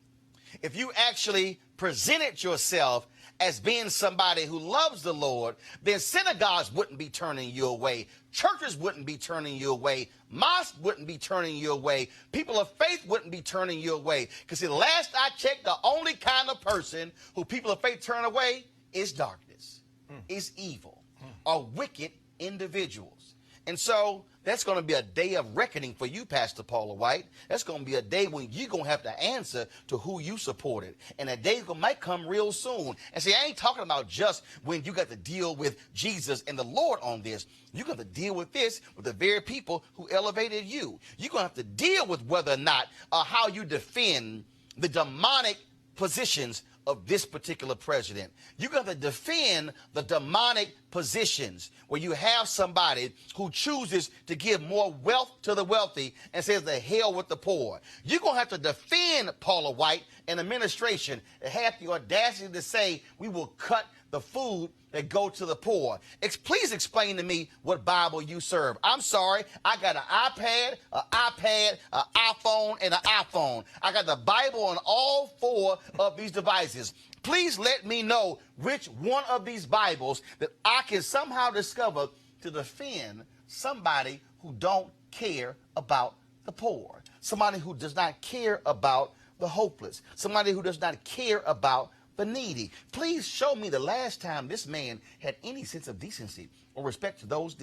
if you actually presented yourself as being somebody who loves the Lord, then synagogues wouldn't be turning you away. Churches wouldn't be turning you away. Mosques wouldn't be turning you away. People of faith wouldn't be turning you away. Because the last I checked, the only kind of person who people of faith turn away is darkness, is evil, are wicked individuals. And so that's going to be a day of reckoning for you, Pastor Paula White. That's going to be a day when you're going to have to answer to who you supported. And that day might come real soon. And see, I ain't talking about just when you got to deal with Jesus and the Lord on this. You're going to deal with this with the very people who elevated you. You're going to have to deal with whether or not how you defend the demonic positions of this particular president. You're going to defend the demonic positions where you have somebody who chooses to give more wealth to the wealthy and says the hell with the poor. You're going to have to defend Paula White and administration that have the audacity to say we will cut the food that go to the poor. Please explain to me what Bible you serve. I'm sorry, I got an iPad, an iPhone, and an iPhone. I got the Bible on all 4 of these devices. Please let me know which one of these Bibles that I can somehow discover to defend somebody who don't care about the poor, somebody who does not care about the hopeless, somebody who does not care about the needy. Please show me the last time this man had any sense of decency or respect to those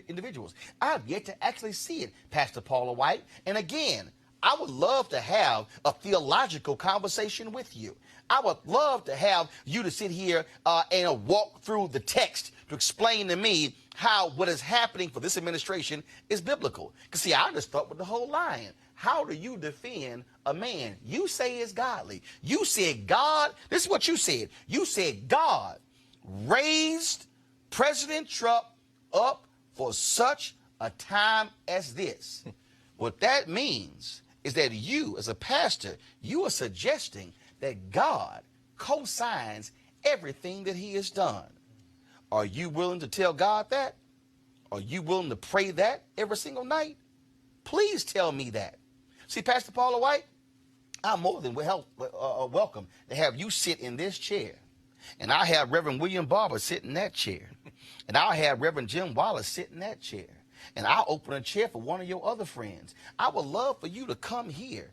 individuals. I've yet to actually see it, Pastor Paula White. And again, I would love to have a theological conversation with you. I would love to have you to sit here and walk through the text to explain to me how what is happening for this administration is biblical. Because see, I just thought with the whole line. How do you defend a man you say is godly? You said God, this is what you said. You said God raised President Trump up for such a time as this. What that means is that you, as a pastor, you are suggesting that God co-signs everything that he has done. Are you willing to tell God that? Are you willing to pray that every single night? Please tell me that. See, Pastor Paula White, I'm more than welcome to have you sit in this chair. And I'll have Reverend William Barber sit in that chair. And I'll have Reverend Jim Wallace sit in that chair. And I'll open a chair for one of your other friends. I would love for you to come here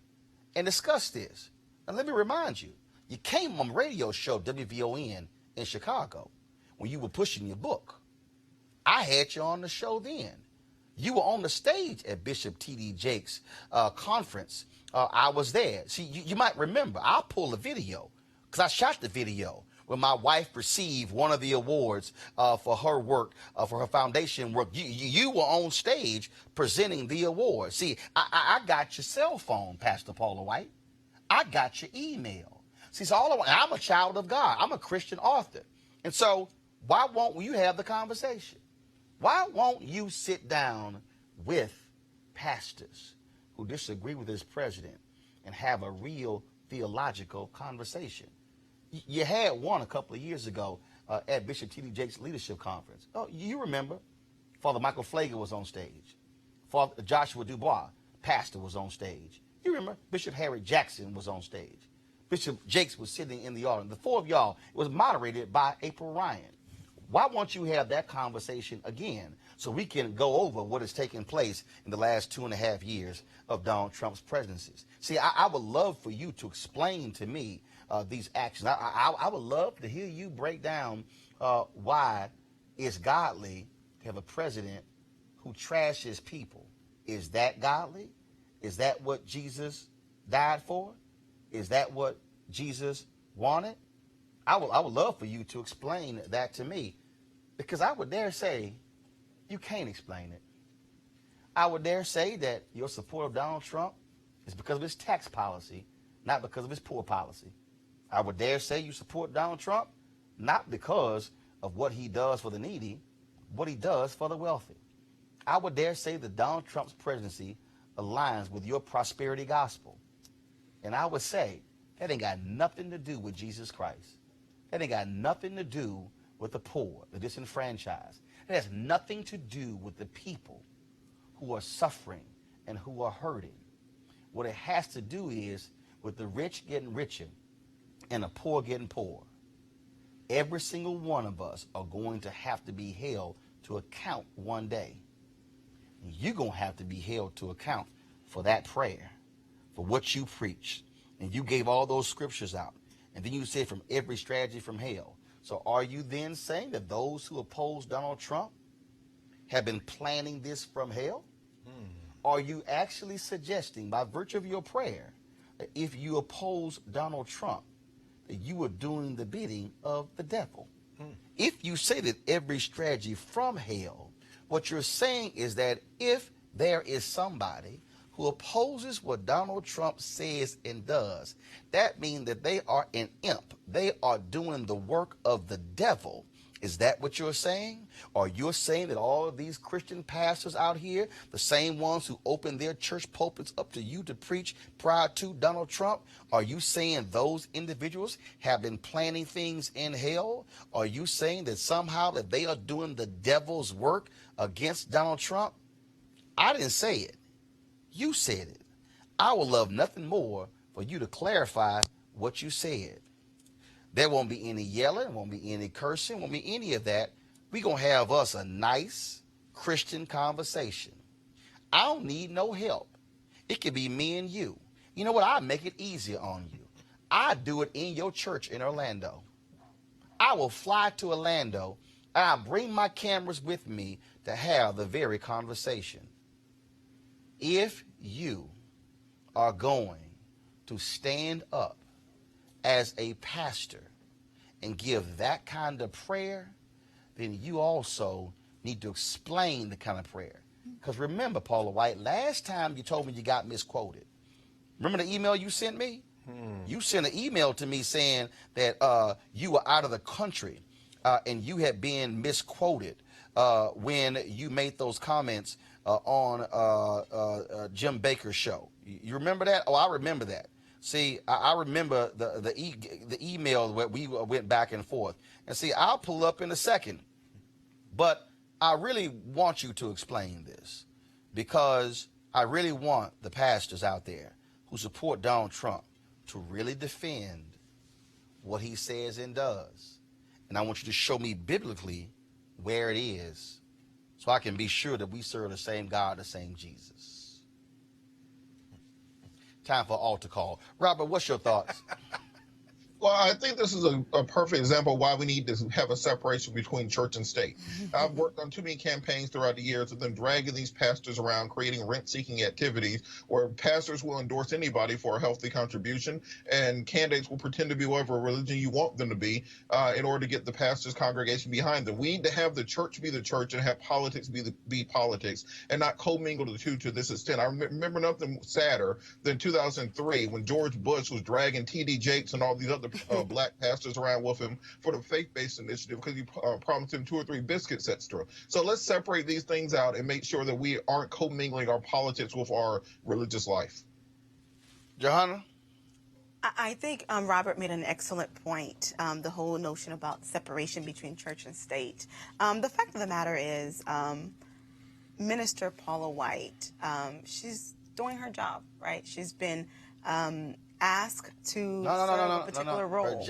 and discuss this. And let me remind you, you came on a radio show, WVON, in Chicago, when you were pushing your book. I had you on the show then. You were on the stage at Bishop T.D. Jakes' conference. I was there. See, you might remember, I'll pull a video, because I shot the video when my wife received one of the awards for her work, for her foundation work. You were on stage presenting the award. See, I got your cell phone, Pastor Paula White. I got your email. See, so I'm a child of God. I'm a Christian author. And so why won't you have the conversation? Why won't you sit down with pastors who disagree with this president and have a real theological conversation? You had one a couple of years ago at Bishop T.D. Jakes' leadership conference. Oh, you remember. Father Michael Flager was on stage. Father Joshua Dubois, pastor, was on stage. You remember. Bishop Harry Jackson was on stage. Bishop Jakes was sitting in the audience. The 4 of y'all, it was moderated by April Ryan. Why won't you have that conversation again so we can go over what has taken place in the last 2.5 years of Donald Trump's presidencies? See, I would love for you to explain to me these actions. I would love to hear you break down why it's godly to have a president who trashes people. Is that godly? Is that what Jesus died for? Is that what Jesus wanted? I would love for you to explain that to me, because I would dare say you can't explain it. I would dare say that your support of Donald Trump is because of his tax policy, not because of his poor policy. I would dare say you support Donald Trump not because of what he does for the needy, what he does for the wealthy. I would dare say that Donald Trump's presidency aligns with your prosperity gospel. And I would say that ain't got nothing to do with Jesus Christ. That ain't got nothing to do with the poor, the disenfranchised. It has nothing to do with the people who are suffering and who are hurting. What it has to do is with the rich getting richer and the poor getting poorer. every single one of us are going to have to be held to account one day. You're going to have to be held to account for that prayer, for what you preached. And you gave all those scriptures out. And then you said from every strategy from hell. So are you then saying that those who oppose Donald Trump have been planning this from hell? Are you actually suggesting, by virtue of your prayer, that if you oppose Donald Trump, that you are doing the bidding of the devil? If you say that every strategy from hell, what you're saying is that if there is somebody who opposes what Donald Trump says and does, that means that they are an imp. They are doing the work of the devil. Is that what you're saying? Or you're saying that all of these Christian pastors out here, the same ones who opened their church pulpits up to you to preach prior to Donald Trump, are you saying those individuals have been planning things in hell? Are you saying that somehow that they are doing the devil's work against Donald Trump? I didn't say it. You said it. I would love nothing more for you to clarify what you said. There won't be any yelling, won't be any cursing, won't be any of that. We're going to have us a nice Christian conversation. I don't need no help. It could be me and you. You know what? I make it easier on you. I do it in your church in Orlando. I will fly to Orlando and I bring my cameras with me to have the very conversation. If you are going to stand up as a pastor and give that kind of prayer, then you also need to explain the kind of prayer. Because remember, Paula White, last time you told me you got misquoted. Remember the email you sent me? You sent an email to me saying that you were out of the country and you had been misquoted when you made those comments on Jim Baker's show. You remember that? Oh, I remember that. See, I remember the email where we went back and forth. And see, I'll pull up in a second. But I really want you to explain this because I really want the pastors out there who support Donald Trump to really defend what he says and does. And I want you to show me biblically where it is so I can be sure that we serve the same God, the same Jesus. Time for altar call. Robert, what's your thoughts? Well, I think this is a perfect example of why we need to have a separation between church and state. I've worked on too many campaigns throughout the years of them dragging these pastors around, creating rent-seeking activities where pastors will endorse anybody for a healthy contribution, and candidates will pretend to be whatever religion you want them to be in order to get the pastor's congregation behind them. We need to have the church be the church and have politics be politics and not commingle the two to this extent. I remember nothing sadder than 2003 when George Bush was dragging T.D. Jakes and all these other black pastors around with him for the faith-based initiative because he promised him 2 or 3 biscuits extra. So let's separate these things out and make sure that we aren't commingling our politics with our religious life. Johanna? I think Robert made an excellent point, the whole notion about separation between church and state. The fact of the matter is Minister Paula White, she's doing her job, right? She's been asked to serve a particular role.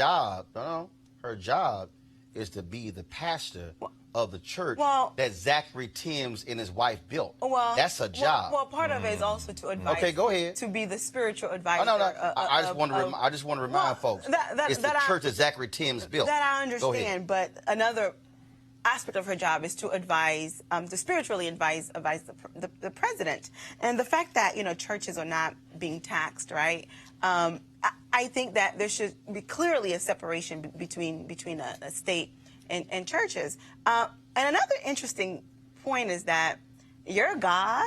Her job is to be the pastor of the church that Zachary Timms and his wife built. That's a job. Well, part of it is also to advise. Okay, go ahead. To be the spiritual advisor. I just want to remind folks it's the church that Zachary Timms built. That I understand, but another aspect of her job is to advise, to spiritually advise the president. And the fact that churches are not being taxed, right? I think that there should be clearly a separation between a state and churches. And another interesting point is that your God,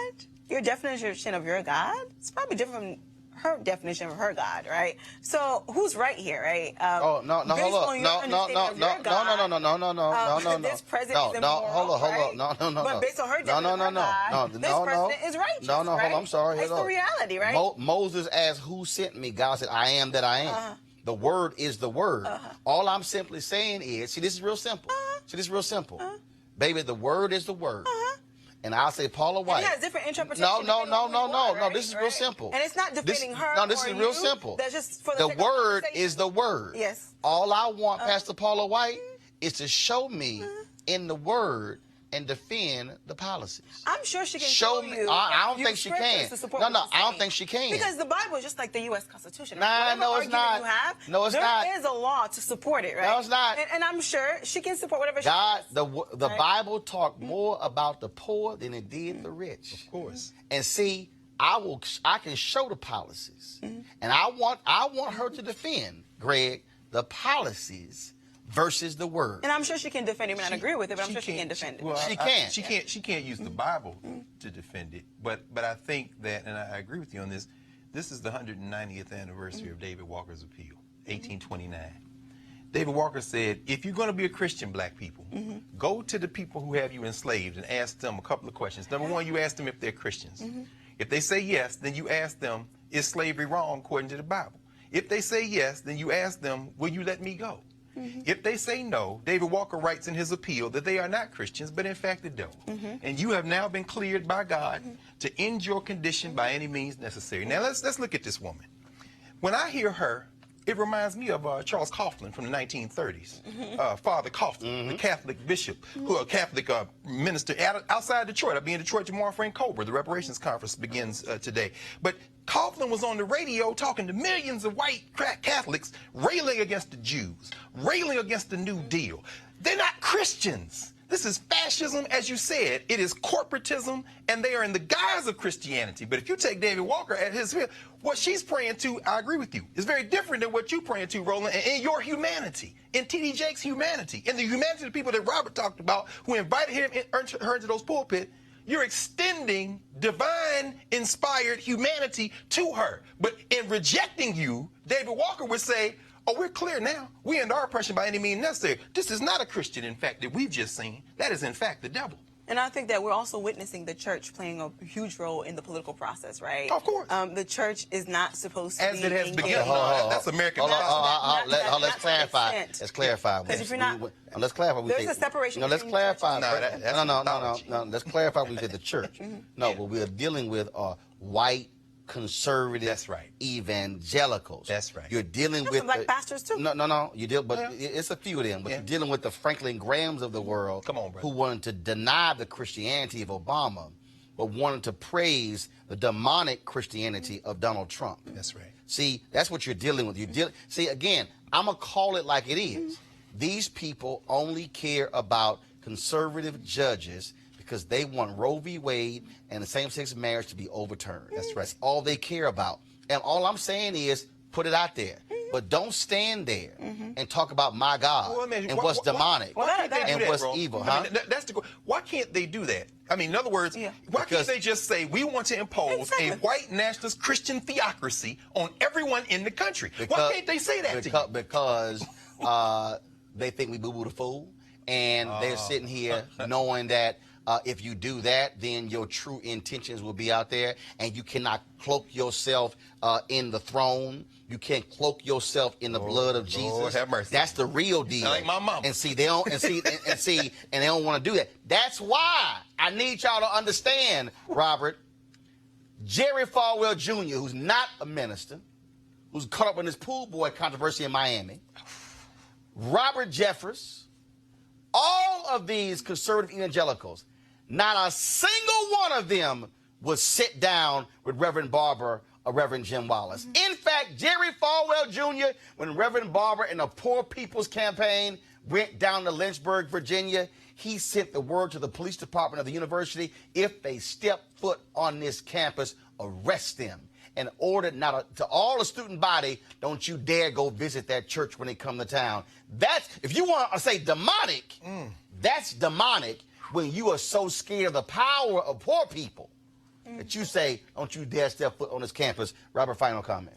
your definition of your God, is probably different from her definition of her God, right? So who's right here, right? Hold up. No. This president is immoral, But based on her definition of her God, this president is righteous, right? Hold on, I'm sorry. It's the reality, right? Moses asked, who sent me? God said, I am that I am. The word is the word. All I'm simply saying is, see, this is real simple. Baby, the word is the word. and I'll say Paula White. And it has different interpretations. No. This is real simple. And it's not defending her. No, this or is real you. simple. That's just for the sake of word conversation. is the word. Yes. All I want, Pastor Paula White, is to show me in the word and defend the policies. I'm sure she can show me. you. I don't think she can. No, I don't think she can. Because the Bible is just like the U.S. Constitution. Nah, no, it's not. No, it's not. There is a law to support it, right? No, it's not. And I'm sure she can support whatever she God, wants. the Bible talked more about the poor than it did the rich. Of course. And see, I can show the policies, and I want her to defend, Greg, the policies versus the word. And I'm sure she can defend it. I mean, I agree with it, but I'm sure she can defend it. Well, she can. She can't use the Bible to defend it. But I think that, and I agree with you on this. This is the 190th anniversary of David Walker's appeal, 1829. David Walker said, if you're going to be a Christian, black people, go to the people who have you enslaved and ask them a couple of questions. Number one, you ask them if they're Christians. If they say yes, then you ask them, is slavery wrong according to the Bible? If they say yes, then you ask them, will you let me go? If they say no, David Walker writes in his appeal that they are not Christians, but in fact the devil. And you have now been cleared by God to end your condition by any means necessary. Now let's look at this woman. When I hear her, it reminds me of Charles Coughlin from the 1930s. Father Coughlin, the Catholic bishop, who a Catholic minister outside Detroit. I'll be in Detroit tomorrow for October. The reparations conference begins today. But Coughlin was on the radio talking to millions of white Catholics, railing against the Jews, railing against the New Deal. They're not Christians. This is fascism, as you said. It is corporatism, and they are in the guise of Christianity. But if you take David Walker at his field, what she's praying to, I agree with you, is very different than what you're praying to, Roland, and in your humanity, in T.D. Jakes' humanity, in the humanity of the people that Robert talked about who invited her into those pulpits. You're extending divine-inspired humanity to her. But in rejecting you, David Walker would say, oh, we're clear now. We end our oppression by any means necessary. This is not a Christian, in fact, that we've just seen. That is, in fact, the devil. And I think that we're also witnessing the church playing a huge role in the political process, right? Of course. The church is not supposed to as be it has engaged. begun. That's American. Let's clarify. Let's clarify. Because if you're not, let's clarify. There's a separation. No, let's clarify. No. Let's clarify. We said the church. No, what we're dealing with are white, conservative, that's right, evangelicals. That's right. You're dealing with some black pastors too. No. You deal, but it's a few of them. But you're dealing with the Franklin Grahams of the world. Come on, brother. Who wanted to deny the Christianity of Obama, but wanted to praise the demonic Christianity of Donald Trump. That's right. See, that's what you're dealing with. See, again, I'm gonna call it like it is. These people only care about conservative judges because they want Roe v. Wade and the same-sex marriage to be overturned. That's right. That's all they care about. And all I'm saying is put it out there. But don't stand there and talk about my God and what's demonic and what's evil. I mean, why can't they do that? I mean, in other words, why can't they just say, we want to impose a white nationalist Christian theocracy on everyone in the country? Why can't they say that to you? Because they think we boo-boo the fool. And they're sitting here knowing that if you do that, then your true intentions will be out there, and you cannot cloak yourself in the throne. You can't cloak yourself in the blood of Jesus. Lord have mercy. That's the real deal. Like my mama. And see, they don't and they don't want to do that. That's why I need y'all to understand, Robert. Jerry Falwell Jr., who's not a minister, who's caught up in this pool boy controversy in Miami. Robert Jeffress, all of these conservative evangelicals, not a single one of them would sit down with Reverend Barber or Reverend Jim Wallace. In fact, Jerry Falwell Jr., when Reverend Barber and the Poor People's Campaign went down to Lynchburg, Virginia, he sent the word to the police department of the university, if they step foot on this campus, arrest them. And ordered to all the student body, don't you dare go visit that church when they come to town. That's, if you want to say demonic, that's demonic when you are so scared of the power of poor people that you say, don't you dare step foot on this campus. Robert, final comment.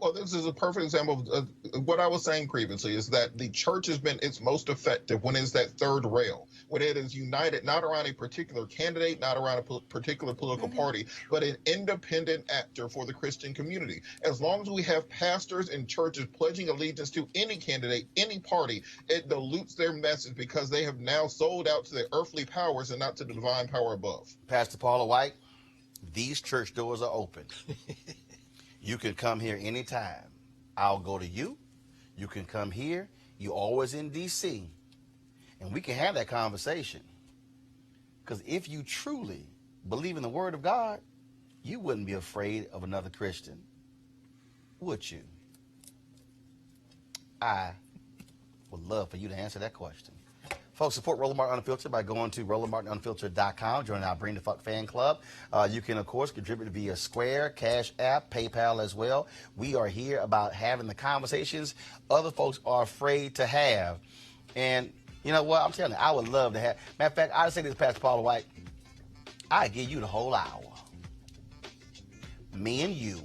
Well, this is a perfect example of what I was saying previously, is that the church has been its most effective when it's that third rail, when it is united not around a particular candidate, not around a particular political party, but an independent actor for the Christian community. As long as we have pastors and churches pledging allegiance to any candidate, any party, it dilutes their message because they have now sold out to the earthly powers and not to the divine power above. Pastor Paula White, these church doors are open. You can come here anytime. I'll go to you. You can come here. You're always in D.C. And we can have that conversation. Because if you truly believe in the Word of God, you wouldn't be afraid of another Christian, would you? I would love for you to answer that question. Folks, support Roland Martin Unfiltered by going to RolandMartinUnfiltered.com. Join our Bring the Fuck fan club. You can, of course, contribute via Square, Cash App, PayPal as well. We are here about having the conversations other folks are afraid to have. And you know what? I'm telling you, I would love to have. Matter of fact, I'd say this to Pastor Paula White. I'd give you the whole hour. Me and you,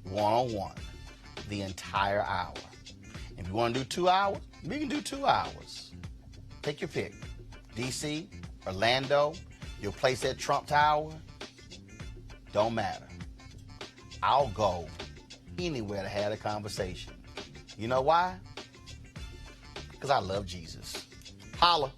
one-on-one, the entire hour. If you want to do 2 hours, we can do 2 hours. Take your pick. DC, Orlando, your place at Trump Tower, don't matter. I'll go anywhere to have a conversation. You know why? Because I love Jesus. Holla.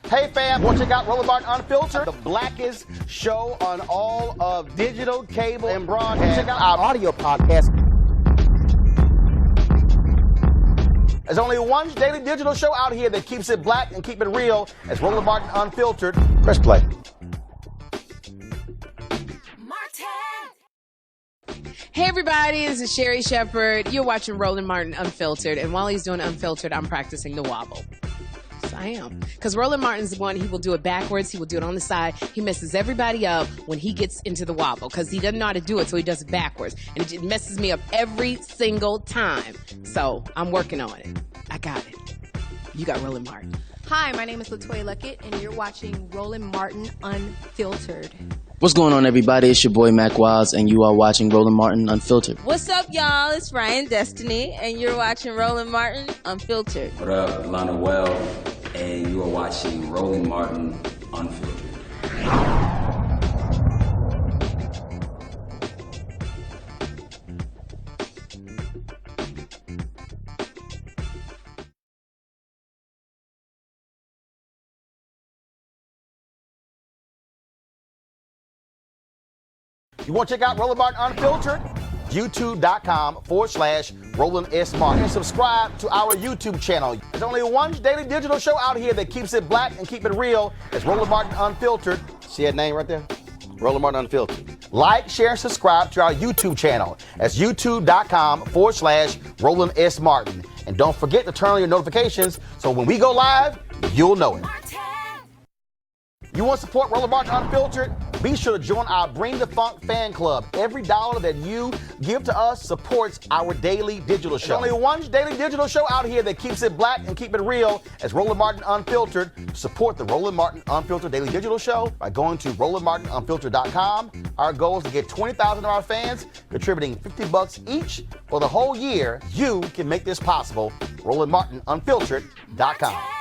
Hey fam, want to check out Roland Martin Unfiltered, the blackest show on all of digital, cable, and broadcast. Check out our audio podcast. There's only one daily digital show out here that keeps it black and keep it real. It's Roland Martin Unfiltered. Press play. Hey everybody, this is Sherry Shepherd. You're watching Roland Martin Unfiltered, and while he's doing Unfiltered, I'm practicing the wobble. I am. Because Roland Martin's the one, he will do it backwards, he will do it on the side. He messes everybody up when he gets into the wobble because he doesn't know how to do it, so he does it backwards. And it messes me up every single time. So I'm working on it. I got it. You got Roland Martin. Hi, my name is LaToya Luckett, and you're watching Roland Martin Unfiltered. What's going on, everybody? It's your boy Mac Wiles, and you are watching Roland Martin Unfiltered. What's up, y'all? It's Ryan Destiny, and you're watching Roland Martin Unfiltered. What up, Lana Well, and you are watching Roland Martin Unfiltered. You want to check out Roland Martin Unfiltered? YouTube.com/Roland S. Martin. And subscribe to our YouTube channel. There's only one daily digital show out here that keeps it black and keep it real. It's Roland Martin Unfiltered. See that name right there? Roland Martin Unfiltered. Like, share, and subscribe to our YouTube channel. That's YouTube.com/Roland S. Martin. And don't forget to turn on your notifications so when we go live, you'll know it. You want to support Roland Martin Unfiltered? Be sure to join our Bring the Funk fan club. Every dollar that you give to us supports our daily digital show. There's only one daily digital show out here that keeps it black and keep it real. As Roland Martin Unfiltered. Support the Roland Martin Unfiltered daily digital show by going to RolandMartinUnfiltered.com. Our goal is to get 20,000 of our fans contributing $50 each for the whole year. You can make this possible. RolandMartinUnfiltered.com.